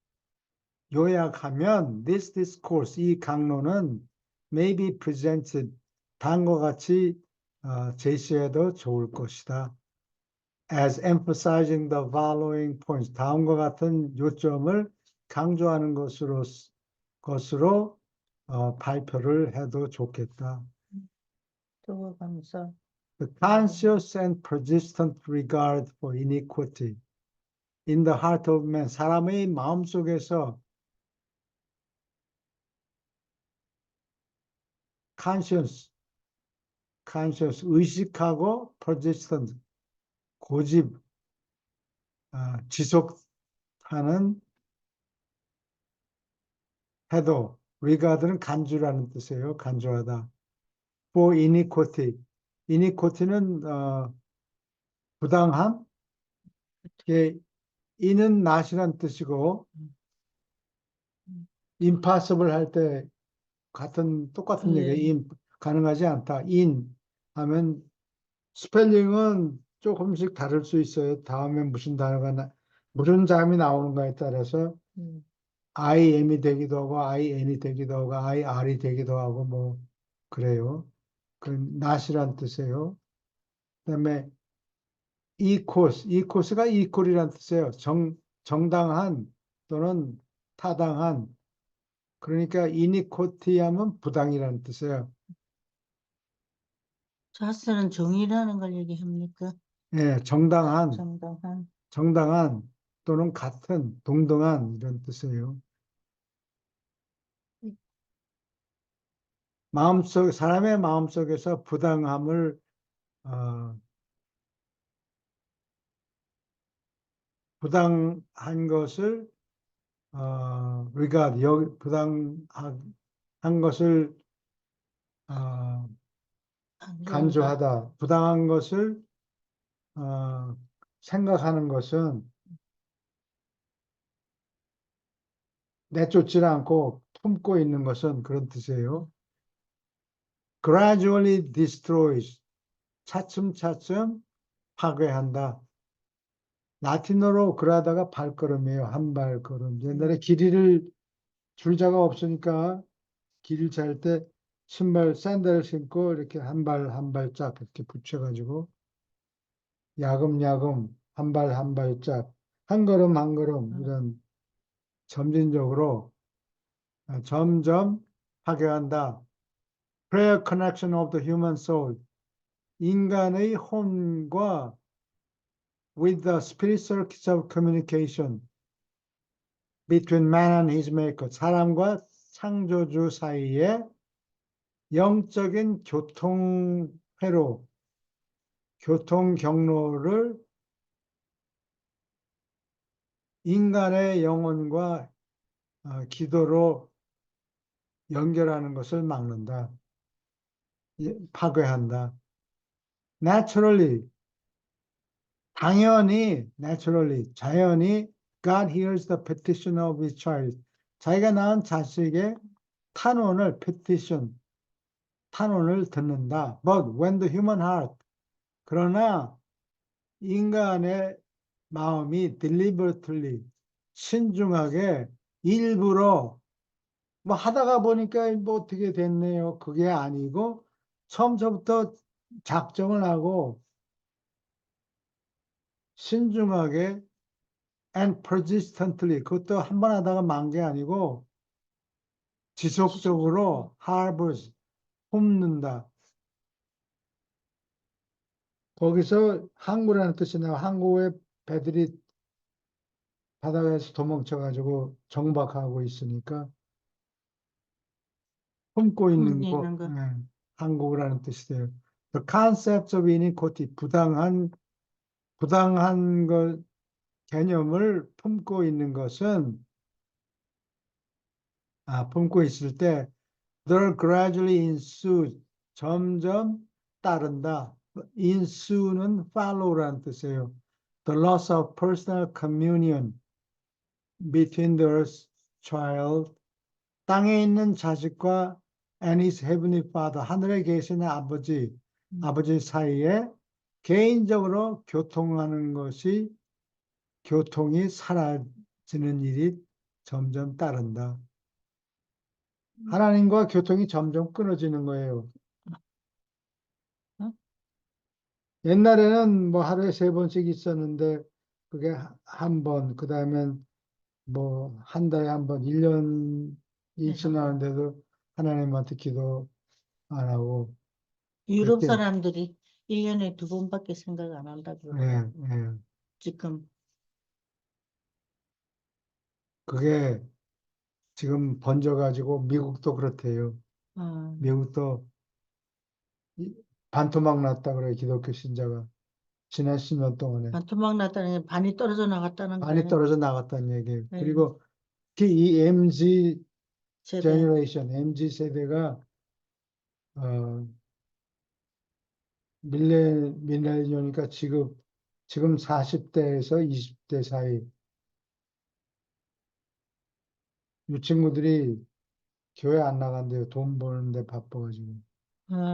요약하면 this discourse, 이 강론은 may be presented, 다음과 같이 제시해도 좋을 것이다. As emphasizing the following points, 다음과 같은 요점을 강조하는 것으로 발표를 해도 좋겠다. 기도와 감사. The conscious and persistent regard for iniquity in the heart of man, 사람의 마음속에서 conscious, 의식하고 persistent, 고집, 지속하는 태도, regard는 간주라는 뜻이에요. 간주하다. For iniquity, iniquity는 부당함, in은 not이란 뜻이고 impossible 할 때 똑같은 얘기예요. 가능하지 않다. in 하면 스펠링은 조금씩 다를 수 있어요. 다음에 무슨 단어가 무슨 자음이 나오는가에 따라서 I am이 되기도 하고 I n이 되기도 하고 I r이 되기도 하고 뭐 그래요. 그 not이란 뜻이에요. 그다음에 equals가 equal이란 뜻이에요. 정당한 또는 타당한. 그러니까 inequality 하면 부당이라는 뜻이에요. 자스는 정의라는 걸 얘기합니까? 예, 정당한. 또는 같은, 동등한 이런 뜻이에요. 사람의 마음속에서 부당함을 부당한 것을 regard, 부당한 것을 강조한다. 간주하다, 부당한 것을 생각하는 것은 내쫓지 않고 품고 있는 것은 그런 뜻이에요. gradually destroys, 차츰차츰 파괴한다. 라틴어로 그라다가 발걸음이에요. 한 발걸음. 옛날에 길이를 줄자가 없으니까 길을 잘 때 신발, 샌들을 신고 이렇게 한 발 한 발짝 이렇게 붙여가지고 야금야금 한 발 한 발짝 한 걸음 한 걸음 이런 점진적으로 점점 파괴한다. Prayer connection of the human soul. 인간의 혼과 with the spirit circuits of communication between man and his maker. 사람과 창조주 사이에 영적인 교통회로, 교통 경로를 인간의 영혼과 기도로 연결하는 것을 막는다. 파괴한다. Naturally, 당연히, naturally, 자연히 God hears the petition of his child. 자기가 낳은 자식의 탄원을, petition, 탄원을 듣는다. But when the human heart, 그러나 인간의 마음이 deliberately, 신중하게, 일부러, 뭐 하다가 보니까 뭐 어떻게 됐네요. 그게 아니고, 처음부터 작정을 하고, 신중하게, and persistently, 그것도 한 번 하다가 만 게 아니고, 지속적으로 harbors, 품는다. 거기서 항구라는 뜻이 나와. 항구에 배들이 바다에서 도망쳐가지고 정박하고 있으니까 품고 있는 거, 있는 거. 항구라는 뜻이 돼요. The concept of iniquity, 부당한 것, 개념을 품고 있는 것은, 품고 있을 때, there gradually ensues, 점점 따른다. ensue는 follow라는 뜻이에요. The loss of personal communion between the earth's child, 땅에 있는 자식과 and his heavenly father, 하늘에 계신 아버지 사이에 개인적으로 교통이 사라지는 일이 점점 따른다. 하나님과 교통이 점점 끊어지는 거예요. 옛날에는 뭐 하루에 3번씩 있었는데 그게 한 번, 그 다음엔 뭐 한 달에 한 번, 1년이 지나는데도 하나님한테 기도 안 하고 유럽 그렇게, 사람들이 1년에 2번밖에 생각 안 한다고 그러더라고요. 예. 지금 그게 지금 번져가지고 미국도 그렇대요. 미국도 반토막 났다 그래요. 기독교 신자가 지난 10년 동안에 반토막 났다는 게 반이 떨어져 나갔다는 많이 거예요. 떨어져 나갔다는 얘기예요. 네. 그리고 특히 이 MZ 세대. 제너레이션, MZ 세대가 밀레니얼이니까 지금 40대에서 20대 사이 이 친구들이 교회 안 나간대요. 돈 버는데 바빠가지고.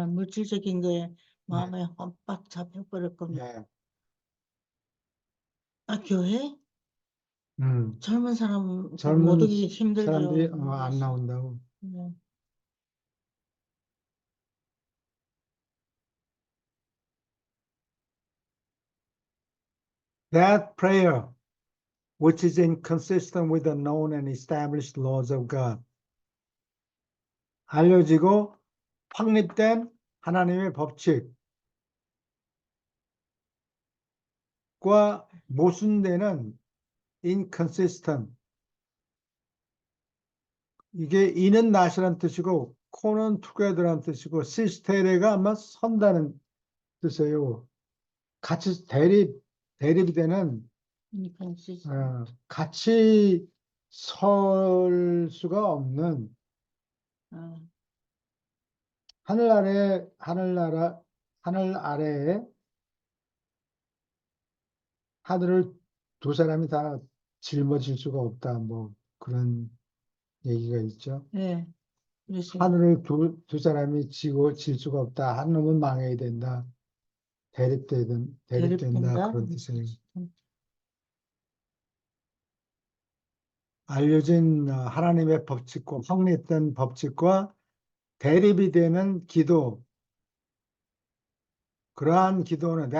물질적인 거에 네. 마음에 험박 잡혀버릴 겁니다. 네. 교회? 젊은 사람 못 젊은 오기 힘들죠. 사람들이 안 나온다고. 네. That prayer, which is inconsistent with the known and established laws of God. 알려지고 확립된 하나님의 법칙과 모순되는 inconsistent. 이게 in은 not이란 뜻이고 co는 together란 뜻이고 시스테레가 아마 선다는 뜻이에요. 같이 대립이 되는 같이 설 수가 없는 하늘 아래에 하늘을 두 사람이 다 짊어질 수가 없다. 뭐 그런 얘기가 있죠. 예, 그래서 하늘을 두 사람이 질 수가 없다. 한 놈은 망해야 된다. 대립된다. 대립된다. 그런 뜻이에요. 알려진 하나님의 법칙과 확립된 법칙과 대립이 되는 기도. 그러한 기도는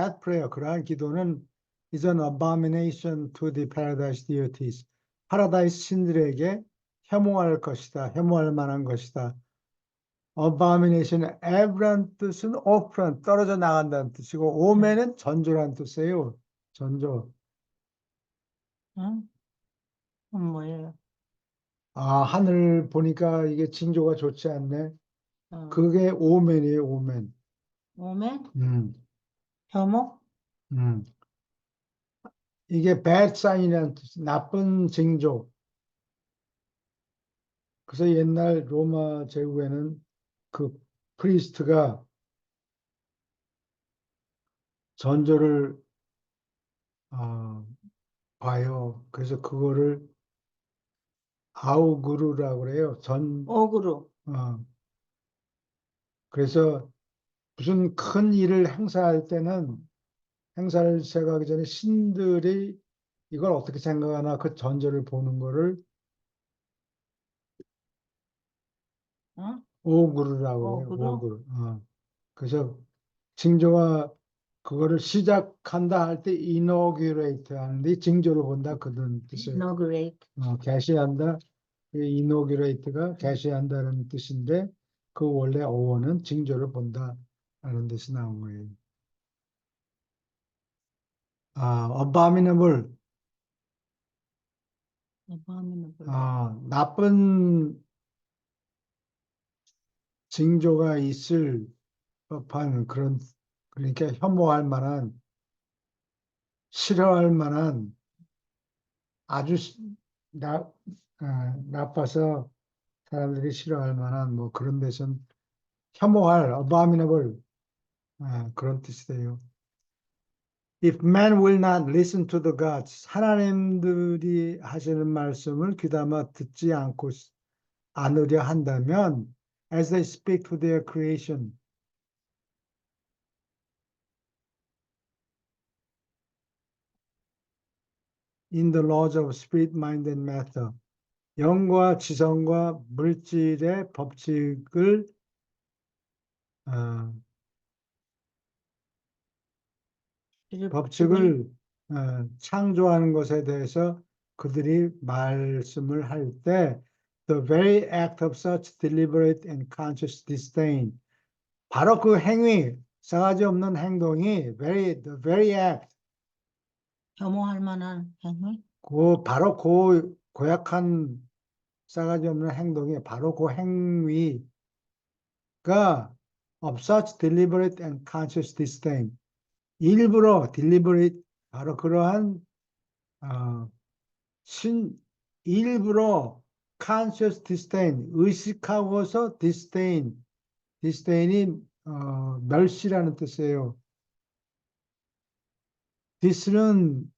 is an abomination to the paradise deities. 파라다이스 신들에게 혐오할 것이다. 혐오할 만한 것이다. abomination, ever란 뜻은 off, 떨어져 나간다는 뜻이고, 오면은 전조라는 뜻이에요. 전조. 뭐예요? 아, 하늘 보니까 이게 징조가 좋지 않네. 그게 오면이에요, 오면. 오멘? 혐오? 이게 bad sign이라는 뜻, 나쁜 징조. 그래서 옛날 로마 제국에는 그 프리스트가 전조를 봐요. 그래서 그거를 아우구르라고 그래요. 어그로. 그래서 무슨 큰 일을 행사를 시작하기 전에 신들이 이걸 어떻게 생각하나 그 전조를 보는 거를 오구르라고 해요. 어그로? 오구르. 그래서 징조가 그거를 시작한다 할 때 inaugurate 하는데 징조를 본다 그런 뜻이에요. inaugurate. 개시한다. inaugurate가 개시한다는 뜻인데 그 원래 어원은 징조를 본다라는 뜻이 나온 거예요. abominable. abominable. 나쁜 징조가 있을 법한 그런 그러니까 혐오할 만한 싫어할 만한 아주 나빠서 사람들이 싫어할 만한 뭐 그런 데선 혐오할 abominable 그런 뜻이 돼요. If man will not listen to the gods, 하나님들이 하시는 말씀을 귀담아 듣지 않으려 한다면, as they speak to their creation, in the laws of spirit, mind, and matter, 영과 지성과 물질의 법칙을 창조하는 것에 대해서 그들이 말씀을 할 때, the very act of such deliberate and conscious disdain, 바로 그 행위, 싸가지 없는 행동이 the very act, 혐오할 만한 행위? 바로 그 고약한 싸가지 없는 행동이 바로 그 행위가 of such deliberate and conscious disdain, 일부러 deliberate 바로 그러한 일부러 conscious disdain 의식하고서 disdain이 멸시라는 뜻이에요. dis는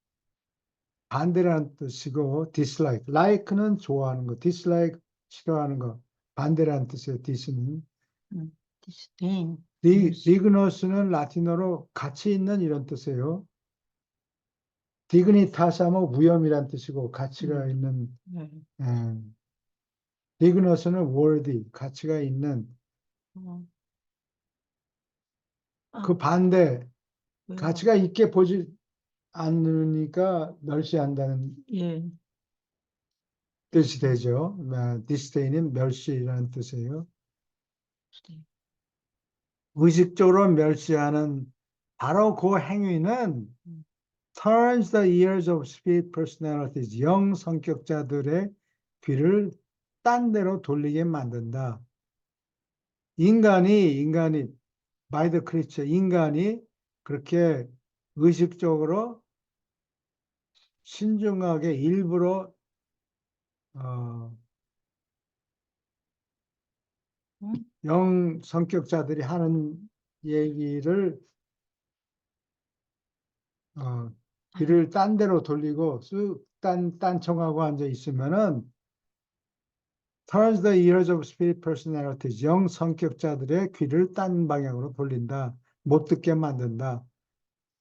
반대라는 뜻이고 dislike, like는 좋아하는 거, dislike 싫어하는 거 반대라는 뜻이에요. dis는 disdain. dignus는 라틴어로 가치 있는 이런 뜻이에요. dignitas 하면 위엄이란 뜻이고 가치가 있는 dignus는 worthy, 가치가 있는 그 반대 가치가 있게 보지 않으니까 멸시한다는 뜻이 되죠. disdain은 멸시라는 뜻이에요. 의식적으로 멸시하는 바로 그 행위는 turns the ears of spirit personalities, 영 성격자들의 귀를 딴 데로 돌리게 만든다. 인간이 by the creature, 인간이 그렇게 의식적으로 신중하게 일부러 응? 영 성격자들이 하는 얘기를 귀를 딴 데로 돌리고 쑥 딴청하고 앉아 있으면은 turns the ears of spirit personalities, 영 성격자들의 귀를 딴 방향으로 돌린다. 못 듣게 만든다.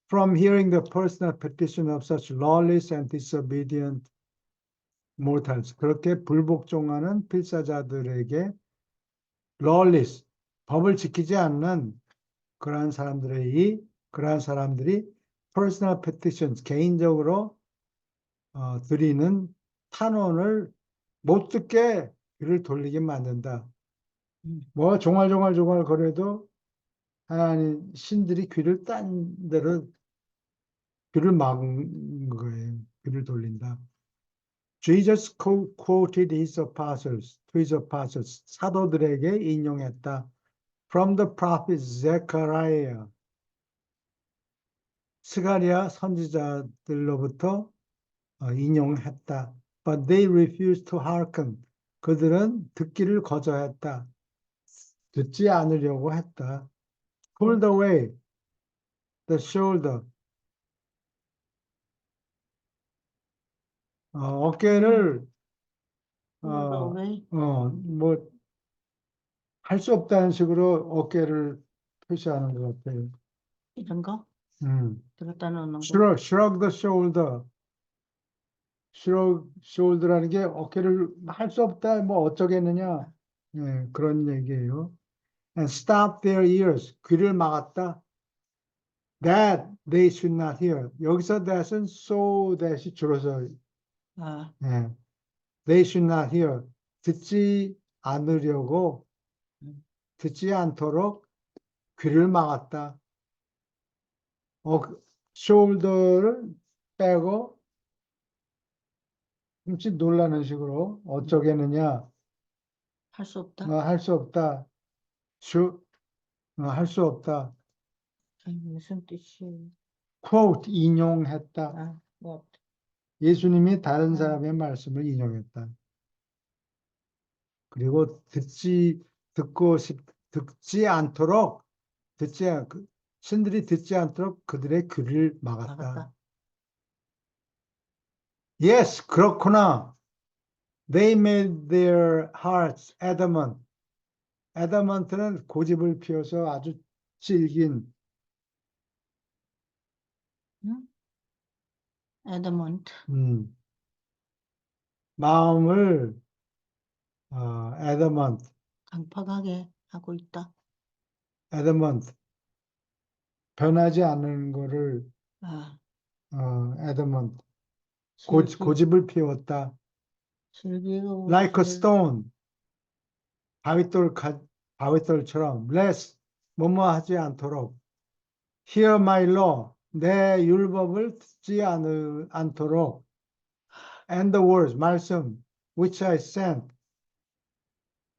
From hearing the personal petition of such lawless and disobedient mortals. 그렇게 불복종하는 필사자들에게 lawless, 법을 지키지 않는 그러한 사람들이 personal petitions, 개인적으로 드리는 탄원을 못 듣게 귀를 돌리게 만든다. 뭐 종알종알 거려도 하나님 신들이 귀를 딴 데로 귀를 막은 거예요. 귀를 돌린다. Jesus quoted his apostles, to his apostles, 사도들에게 인용했다. From the prophet Zechariah, 스가랴 선지자들로부터 인용했다. But they refused to hearken. 그들은 듣기를 거절했다. 듣지 않으려고 했다. Pulled away the shoulder. 어깨를 왜? 뭐 할 수 없다는 식으로 어깨를 표시하는 것 같아요. 이런 거? 들었다 놓는 거? Shrug the shoulder. shoulder라는 게 어깨를 할 수 없다, 뭐 어쩌겠느냐, 그런 얘기예요. And stop their ears. 귀를 막았다. That they should not hear. 여기서 that은 so that이 줄어서 they should not hear. 듣지 않으려고, 듣지 않도록 귀를 막았다. shoulder를 빼고 좀 놀라는 식으로 어쩌겠느냐, 할 수 없다? 할 수 없다. 할 수 없다. 무슨 뜻이에요? quote 인용했다. 뭐. 예수님이 다른 사람의 말씀을 인용했다. 그리고 듣지 않도록 신들이 듣지 않도록 그들의 귀를 막았다. Yes, 그렇구나. They made their hearts adamant. adamant는 고집을 피워서 아주 질긴. adamant. 마음을 adamant. 강팍하게 하고 있다. adamant. 변하지 않는 거를 adamant. 고집을 피웠다. Like a stone. 바위돌처럼 less 뭐뭐 하지 않도록 hear my law. 내 율법을 듣지 않도록 and the words 말씀 which I sent.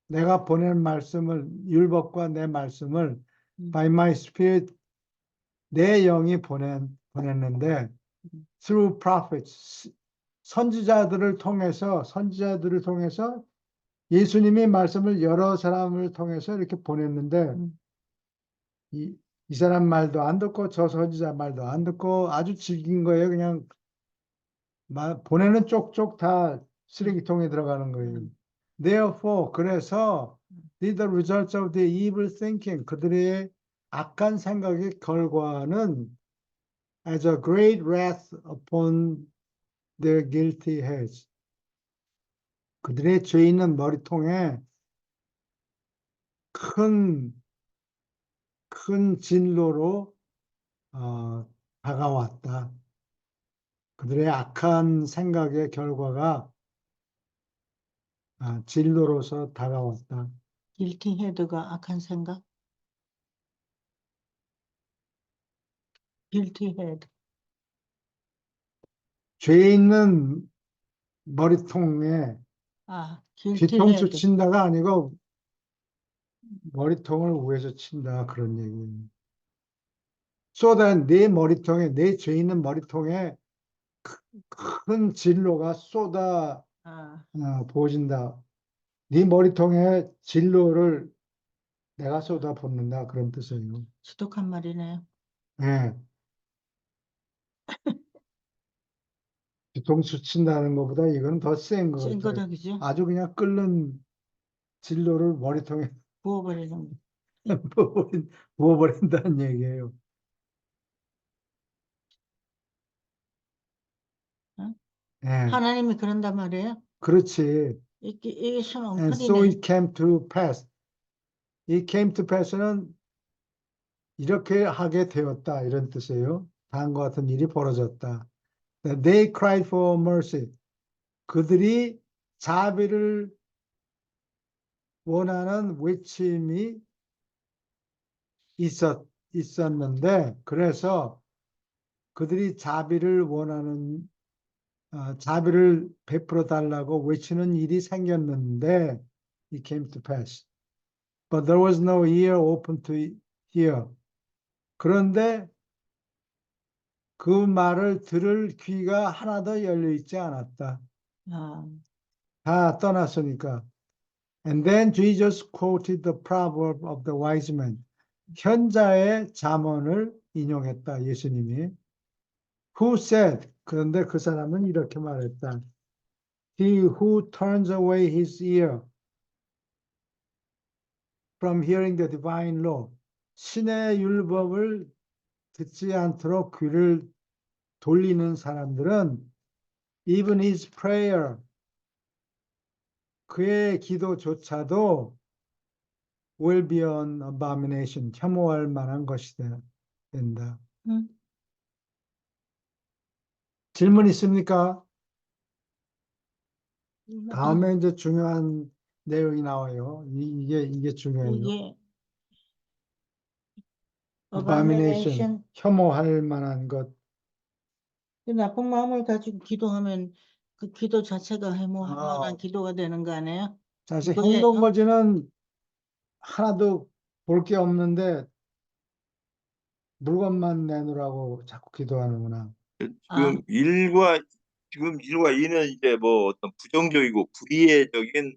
내가 보낸 말씀을 율법과 내 말씀을 by my spirit 내 영이 보냈는데 through prophets 선지자들을 통해서 예수님이 말씀을 여러 사람을 통해서 이렇게 보냈는데 이 사람 말도 안 듣고 저 선지자 말도 안 듣고 아주 질긴 거예요. 그냥 보내는 쪽쪽 다 쓰레기통에 들어가는 거예요. Therefore, 그래서 the results of the evil thinking, 그들의 악한 생각의 결과는 as a great wrath upon their guilty heads. 그들의 죄 있는 머리통에 큰 진로로 다가왔다. 그들의 악한 생각의 결과가 진로로서 다가왔다. guilty head가 악한 생각? guilty head. 죄 있는 머리통에 아, guilty 뒤통수 head. 친다가 아니고 머리통을 위에서 친다 그런 얘기예요. 쏟아 내 머리통에 내 죄 있는 머리통에 큰 진로가 쏟아 아, 부어진다. 네 머리통에 진로를 내가 쏟아 붓는다 그런 뜻이에요. 지독한 말이네요. 예. 뒤통수 친다는 것보다 이건 더 센 것 센 같아요. 거다, 그죠? 아주 그냥 끓는 진로를 머리통에 부어버리는 거. 부어버린다는 얘기예요. 어? 예. 하나님이 그런단 말이에요. 그렇지. 이게 참 And so 엉터리네. it came to pass. It came to pass는 이렇게 하게 되었다 이런 뜻이에요. 다음과 같은 일이 벌어졌다. They cried for mercy. 그들이 자비를 원하는 외침이 있었는데, 그래서 그들이 자비를 원하는, 자비를 베풀어 달라고 외치는 일이 생겼는데, it came to pass. But there was no ear open to hear. 그런데 그 말을 들을 귀가 하나도 열려 있지 않았다. 아, 다 떠났으니까. And then Jesus quoted the proverb of the wise man. 현자의 잠언을 인용했다, 예수님이. Who said, 그런데 그 사람은 이렇게 말했다. He who turns away his ear from hearing the divine law. 신의 율법을 듣지 않도록 귀를 돌리는 사람들은 even his prayer, 그의 기도조차도 will be an abomination, 혐오할 만한 것이 된다. 응? 질문 있습니까? 다음에 어, 이제 중요한 내용이 나와요. 이게 중요해요. 이게 abomination, abomination. 혐오할 만한 것. 그 나쁜 마음을 가지고 기도하면 그 기도 자체가 해모할 만한 아, 기도가 되는 거 아니에요? 사실 이거예요? 행동거지는 하나도 볼 게 없는데 물건만 내놓으라고 자꾸 기도하는구나. 아, 지금 일과 이는 이제 뭐 어떤 부정적이고 불이해적인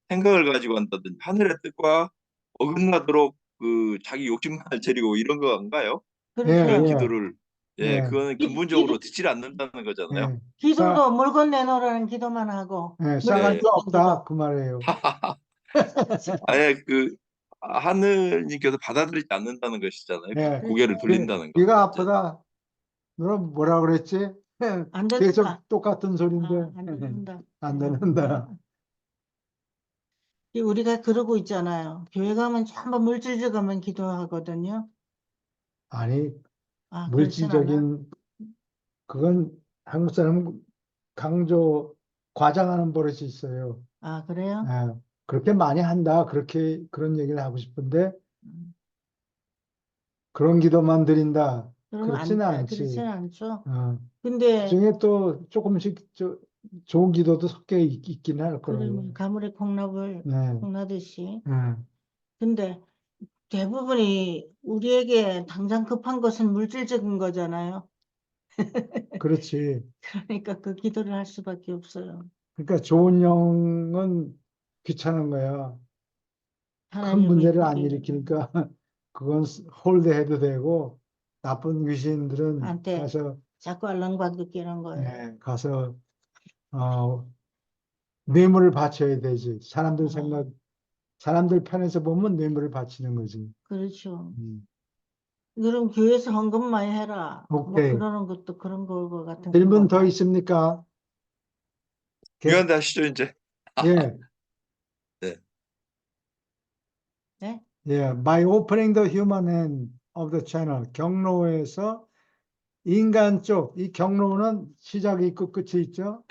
생각을 가지고 한다든지 하늘의 뜻과 어긋나도록 그 자기 욕심만 차리고 이런 건가요? 예, 그런 그렇죠. 기도를 예, 그거는 기도, 근본적으로 듣질 않는다는 거잖아요. 예. 기도도 물건 내놓으라는 기도만 하고 싸갈 예. 데 물질적인 기도. 없다 그 말이에요. 아예 하느님께서 받아들이지 않는다는 것이잖아요. 예, 고개를 그렇죠. 돌린다는 거. 귀가 아프다. 너는 뭐라 그랬지? 안 계속 듣는다. 똑같은 소리인데 안 듣는다. 안 듣는다. 우리가 그러고 있잖아요. 교회 가면 전부 물질적으로만 기도하거든요. 아니, 아, 그렇진 않아. 물질적인 그건 한국 사람은 강조 과장하는 버릇이 있어요. 아, 그래요? 예, 그렇게 많이 한다. 그렇게 그런 얘기를 하고 싶은데 음, 그런 기도만 드린다. 그러면 그렇지는 그렇진 않지. 않죠. 근데 그중에 또 조금씩 좋은 기도도 섞여 있긴 할 거라고. 그러면 가물에 콩나물 네, 콩나듯이. 네, 근데 대부분이 우리에게 당장 급한 것은 물질적인 거잖아요. 그렇지. 그러니까 그 기도를 할 수밖에 없어요. 그러니까 좋은 영은 귀찮은 거야. 큰 하나님을 문제를 안 보기 일으키니까 그건 홀드해도 되고 나쁜 귀신들은 한테 가서 자꾸 알랑방귀 는 거예요. 가서 어, 뇌물을 바쳐야 되지. 아, 사람들 편에서 보면 뇌물을 바치는 거지. 그렇죠. 음. 그럼 교회에서 헌금 많이 해라. 뭐 오케이. 그러는 것도 그런 거 같은 질문 더 거가. 있습니까? 계속, 중요한데 하시죠 이제. 예, 네. 네? 예. By opening the human hand of the channel. 경로에서 인간 쪽, 이 경로는 시작이 있고 끝이 있죠.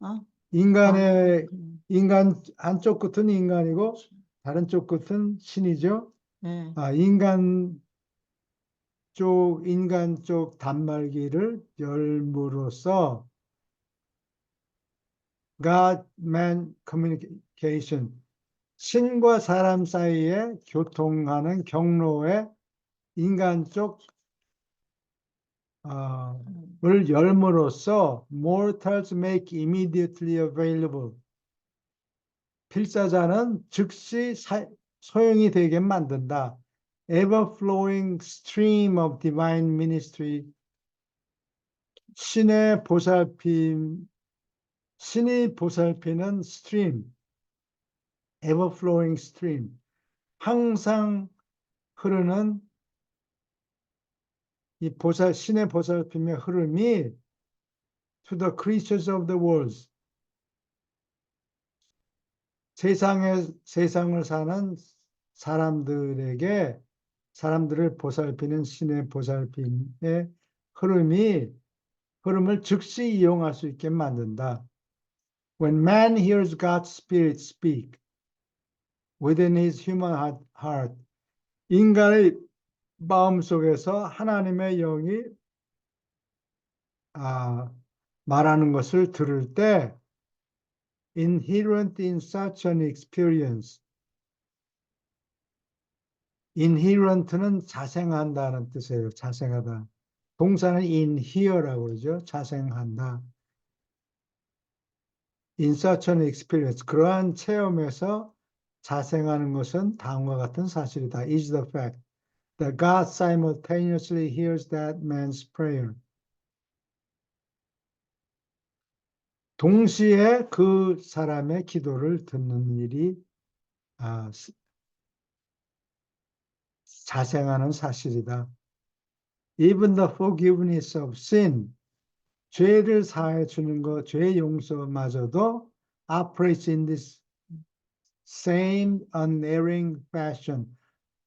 어? 인간의, 인간 한쪽 끝은 인간이고 다른 쪽 끝은 신이죠. 네. 인간 인간 쪽 단말기를 열므로써 God-man communication, 신과 사람 사이에 교통하는 경로에 인간 쪽을 열므로써 mortals make immediately available, 필사자는 즉시 소용이 되게 만든다. ever-flowing stream of divine ministry, 신의 보살핌, 신이 보살피는 stream, ever-flowing stream, 항상 흐르는 이 신의 보살핌의 흐름이 to the creatures of the world, 세상을 사는 사람들을 보살피는 신의 보살핌의 흐름을 즉시 이용할 수 있게 만든다. When man hears God's Spirit speak within his human heart, 인간의 마음속에서 하나님의 영이 말하는 것을 들을 때 inherent in such an experience, inherent는 자생한다는 뜻이에요. 자생하다. 동사는 inhere라고 그러죠. 자생한다. In such an experience, 그러한 체험에서 자생하는 것은 다음과 같은 사실이다. Is the fact that God simultaneously hears that man's prayer. 동시에 그 사람의 기도를 듣는 일이 자생하는 사실이다. Even the forgiveness of sin, 죄를 사해 주는 것, 죄 용서마저도 operates in this same unerring fashion,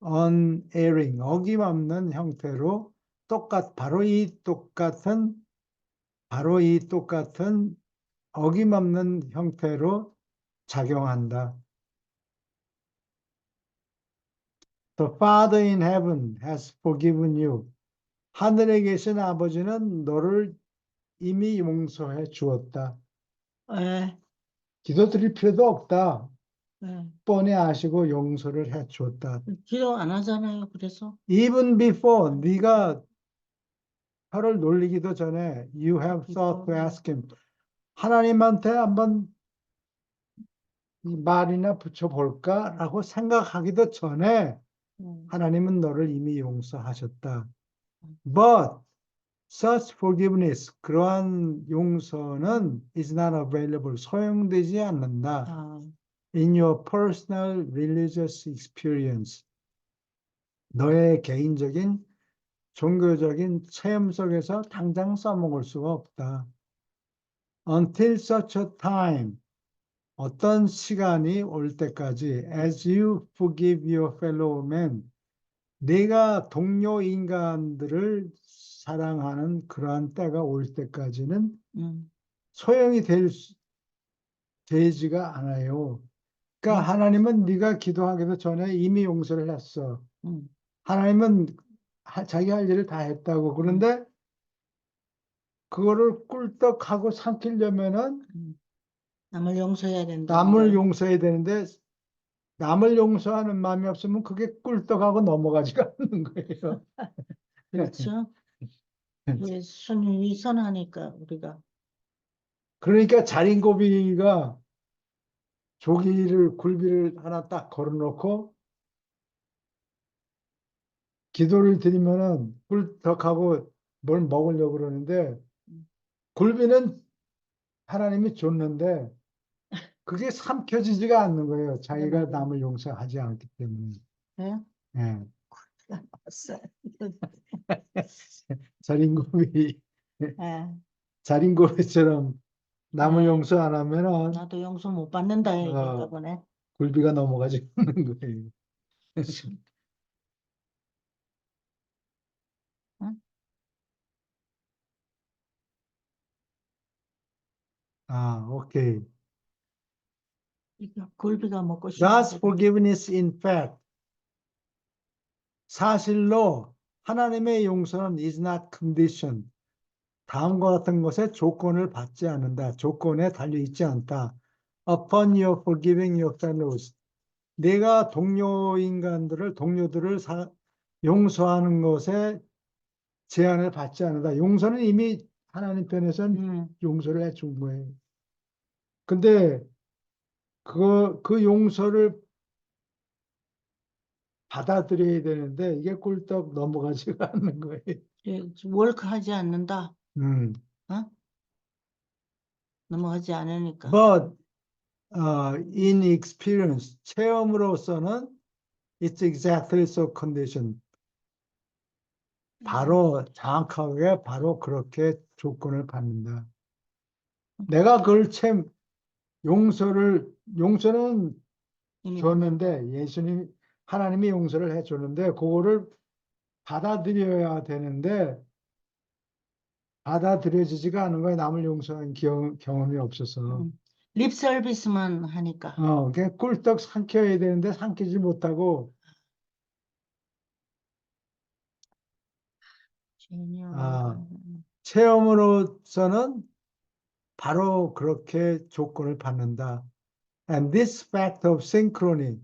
unerring, 어김없는 형태로 바로 이 똑같은 어김없는 형태로 작용한다. The Father in heaven has forgiven you. 하늘에 계신 아버지는 너를 이미 용서해 주었다. 예, 기도 드릴 필요도 없다. 예. 뻔히 아시고 용서를 해 주었다. 기도 안 하잖아요. 그래서 Even before 네가 혀를 놀리기도 전에 you have thought to ask him. 하나님한테 한번 이 말이나 붙여볼까라고 생각하기도 전에 하나님은 너를 이미 용서하셨다. But such forgiveness, 그러한 용서는 is not available, 소용되지 않는다. In your personal religious experience, 너의 개인적인 종교적인 체험 속에서 당장 써먹을 수가 없다. Until such a time, 어떤 시간이 올 때까지 as you forgive your fellow man, 내가 동료 인간들을 사랑하는 그러한 때가 올 때까지는 소용이 되지가 않아요. 그러니까 하나님은 네가 기도하기도 전에 이미 용서를 했어. 하나님은 자기 할 일을 다 했다고. 그런데 그거를 꿀떡하고 삼키려면은 남을 용서해야 된다. 남을 용서해야 되는데 남을 용서하는 마음이 없으면 그게 꿀떡하고 넘어가지가 않는 거예요. 그렇죠. 예, 순위 선하니까 우리가 그러니까 자린고비가 굴비를 하나 딱 걸어놓고 기도를 드리면은 꿀떡하고 뭘 먹으려고 그러는데 굴비는 하나님이 줬는데 그게 삼켜지지가 않는 거예요. 자기가 남을 용서하지 않기 때문에. 예? 예. 알았어요. 자린고비, 예. 자린고비처럼 남을 예. 용서 안 하면은 나도 용서 못 받는다 얘기인가 보네. 굴비가 넘어가지 않는 거예요. 응? 오케이. 이거 굴비가 먹고 싶은 God's 거다. forgiveness in fact, 사실로 하나님의 용서는 is not condition. 다음과 같은 것에 조건을 받지 않는다. 조건에 달려 있지 않다. Upon your forgiving your fellows. 내가 동료들을 용서하는 것에 제한을 받지 않는다. 용서는 이미 하나님 편에서는 용서를 해준 거예요. 근데 그 용서를 받아들여야 되는데 이게 꿀떡 넘어가지가 않는 거예요. 예, 월크하지 않는다. 어? 넘어가지 않으니까. But in experience, 체험으로서는 it's exactly so condition. 바로 정확하게 바로 그렇게 조건을 받는다. 내가 그걸 용서는 이미 줬는데 하나님이 용서를 해줬는데 그거를 받아들여야 되는데 받아들여지지가 않은 거예요. 남을 용서한 경험이 없어서. 립 서비스만 하니까. 그냥 꿀떡 삼켜야 되는데 삼키지 못하고 체험으로서는 바로 그렇게 조건을 받는다. And this fact of synchrony.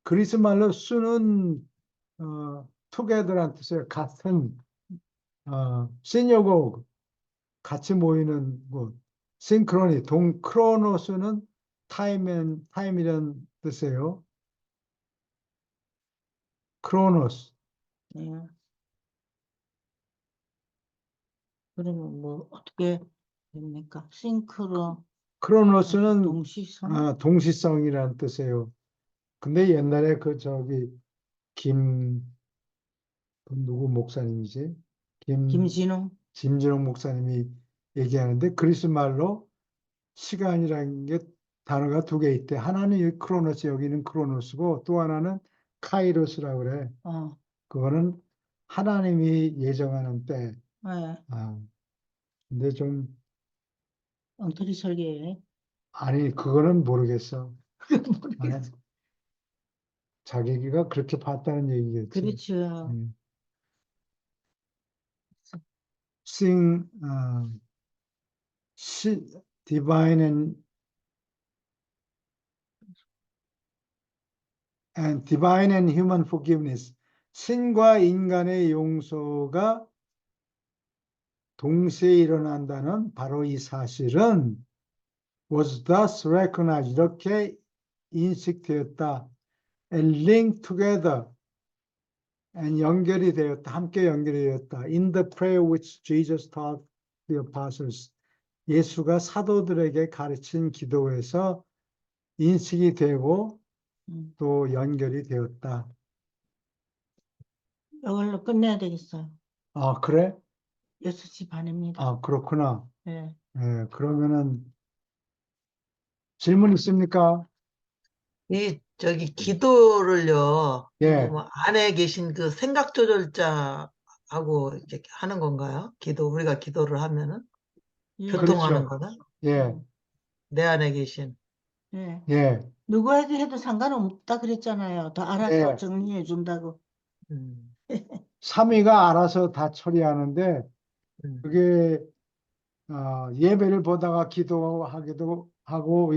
그리스 말로 수는 together란 뜻이에요. 같은 synagogue 같이 모이는 곳. synchrony 크로노스는 타임이란 뜻이에요. 크로노스. 예. 그러면 뭐 어떻게 됩니까? 크로노스는 동시성? 동시성이라는 뜻이에요. 근데 옛날에 누구 목사님이지? 김진웅? 김진홍 목사님이 얘기하는데 그리스 말로 시간이라는 게 단어가 두 개 있대. 하나는 크로노스, 여기는 크로노스고 또 하나는 카이로스라고 그래. 그거는 하나님이 예정하는 때. 네. 근데 좀 엉터리 설계에. 아니 그거는 모르겠어. 아니, 자기가 그렇게 봤다는 얘기겠지. 그렇죠. Sing divine and human forgiveness. 신과 인간의 용서가 동시에 일어난다는 바로 이 사실은 was thus recognized. 이렇게 인식되었다. And linked together. and 연결이 되었다. 함께 연결이 되었다. In the prayer which Jesus taught the apostles. 예수가 사도들에게 가르친 기도에서 인식이 되고 또 연결이 되었다. 이걸로 끝내야 되겠어요. 그래? 6시 반입니다. 그렇구나. 네. 그러면은 질문 있습니까? 기도를요, 예. 뭐 안에 계신 그 생각 조절자하고 이렇게 하는 건가요? 우리가 기도를 하면은? 교통하는 그렇죠. 거는? 예. 내 안에 계신. 네. 예. 누구에게 해도 상관없다 그랬잖아요. 더 알아서 예. 정리해 준다고. 삼위가 알아서 다 처리하는데 그게 예배를 보다가 기도하기도 하고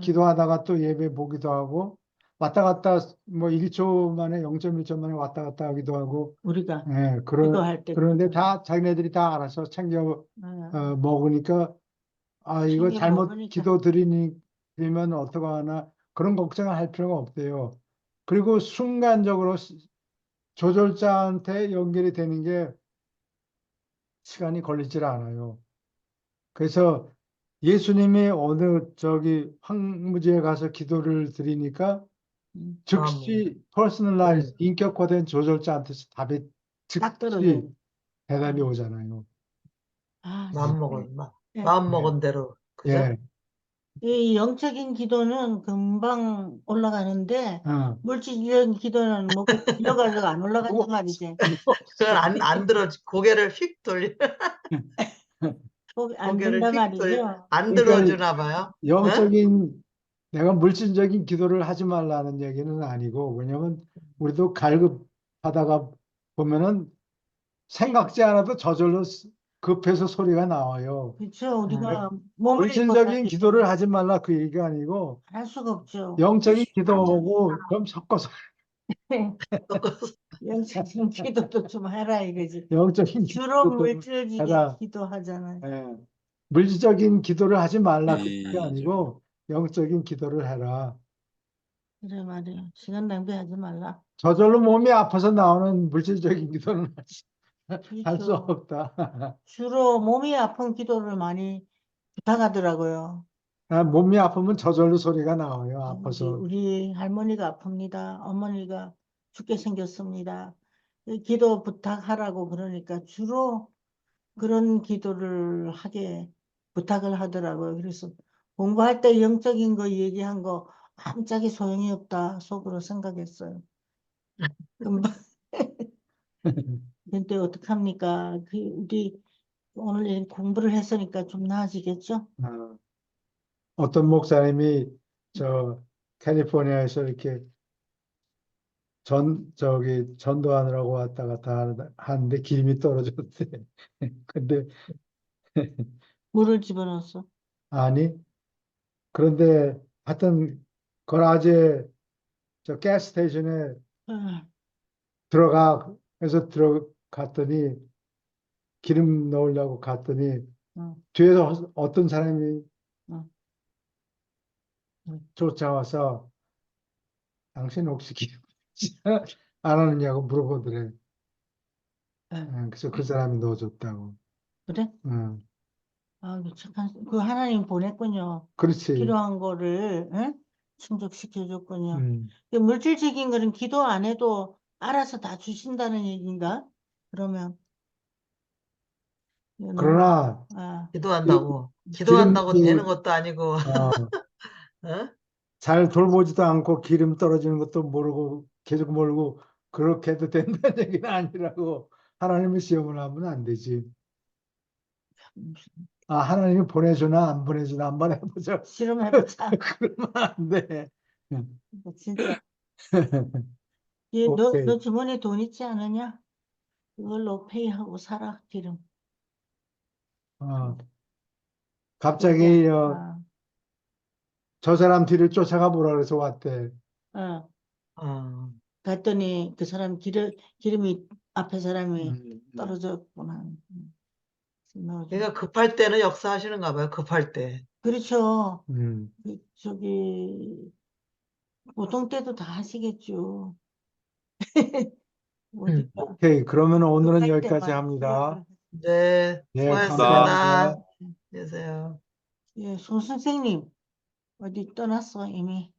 기도하다가 또 예배 보기도 하고 왔다 갔다 뭐 1초 만에 0.1초 만에 왔다 갔다 하기도 하고 우리가 그런데 기도할 때 다 자기네들이 다 알아서 챙겨 먹으니까 이거 챙겨 잘못 먹으니까. 기도 드리면 어떡하나 그런 걱정을 할 필요가 없대요. 그리고 순간적으로 조절자한테 연결이 되는 게 시간이 걸리질 않아요. 그래서 예수님이 어느 황무지에 가서 기도를 드리니까 즉시 퍼스널라이즈 인격화된 조절자한테 답이 딱 떨어져. 즉시 대답이 오잖아요. 마음 먹은 대로. 그죠? 예. 이 영적인 기도는 금방 올라가는데 물질적인 기도는 뭐 들어가서 안 올라간단 말이지. 그건 안 들어, 고개를 휙 돌려. 안 고개를 된단 휙 돌려. 말이죠. 안 그러니까 들어주나 봐요. 내가 물질적인 기도를 하지 말라는 얘기는 아니고, 왜냐면 우리도 갈급하다가 보면은 생각지 않아도 저절로 급해서 소리가 나와요. 그렇죠. 우리가 음. 몸을 입고 물질적인 살기 기도를 때문에 하지 말라 그 얘기가 아니고 할 수가 없죠. 영적인 기도하고 좀 섞어서 영적인 기도도 좀 해라 이거지. 영적인 주로 기도도 좀 물질적인 해라. 기도하잖아요. 예. 물질적인 기도를 하지 말라 그 얘기 이 아니고 영적인 기도를 해라. 그래 말이에요. 시간 낭비하지 말라. 저절로 몸이 아파서 나오는 물질적인 기도는 할 수 그렇죠. 없다. 주로 몸이 아픈 기도를 많이 부탁하더라고요. 아, 몸이 아프면 저절로 소리가 나와요. 아버지, 아파서. 우리 할머니가 아픕니다. 어머니가 죽게 생겼습니다. 이 기도 부탁하라고 그러니까 주로 그런 기도를 하게 부탁을 하더라고요. 그래서 공부할 때 영적인 거 얘기한 거 깜짝이 소용이 없다 속으로 생각했어요. 금방 근데 어떡합니까? 우리 오늘 공부를 했으니까 좀 나아지겠죠? 아, 어떤 목사님이 저 캘리포니아에서 이렇게 전도하느라고 왔다 갔다 하는데 기름이 떨어졌대. 근데 물을 집어넣었어. 아니, 그런데 하여튼 거라지에 저 가스 스테이션에 응, 해서 들어갔더니 기름 넣으려고 갔더니 응, 뒤에서 어떤 사람이 응, 응. 쫓아와서 당신 혹시 기름 안 하느냐고 물어보더래. 응. 그래서 그 사람이 넣어줬다고. 그래? 응, 아, 착한, 그 하나님 보냈군요. 그렇지. 필요한 거를, 응? 충족시켜줬군요. 음. 그 물질적인 거는 기도 안 해도 알아서 다 주신다는 얘기인가? 그러면, 이거 너무, 그러나 아, 이 기도한다고 되는 기름이 것도 아니고, 어? 잘 돌보지도 않고 기름 떨어지는 것도 모르고 계속 몰고 그렇게 해도 된다는 얘기는 아니라고 하나님의 시험을 하면 안 되지. 아, 하나님이 보내주나 안 보내주나 한번 해보자. 실험해보자. 그러면 안 돼. 진짜. 얘, 오케이. 너 주머니에 돈 있지 않으냐? 그걸로 페이하고 살아, 기름. 어, 그렇게, 갑자기 저 사람 뒤를 쫓아가 보라 그래서 왔대. 어. 어. 갔더니 그 사람 기름이 앞에 사람이 음, 음, 떨어졌구나. 넣어줘. 그러니까 급할 때는 역사하시는가 봐요. 급할 때. 그렇죠. 음. 저기 보통 때도 다 하시겠죠. 음. 우리가 오케이. 그러면 오늘은 급할 여기까지 때만 필요를 합니다. 네, 예, 감사합니다. 수고하셨습니다. 감사합니다. 안녕히 계세요. 예, 손 선생님 어디 떠났어 이미.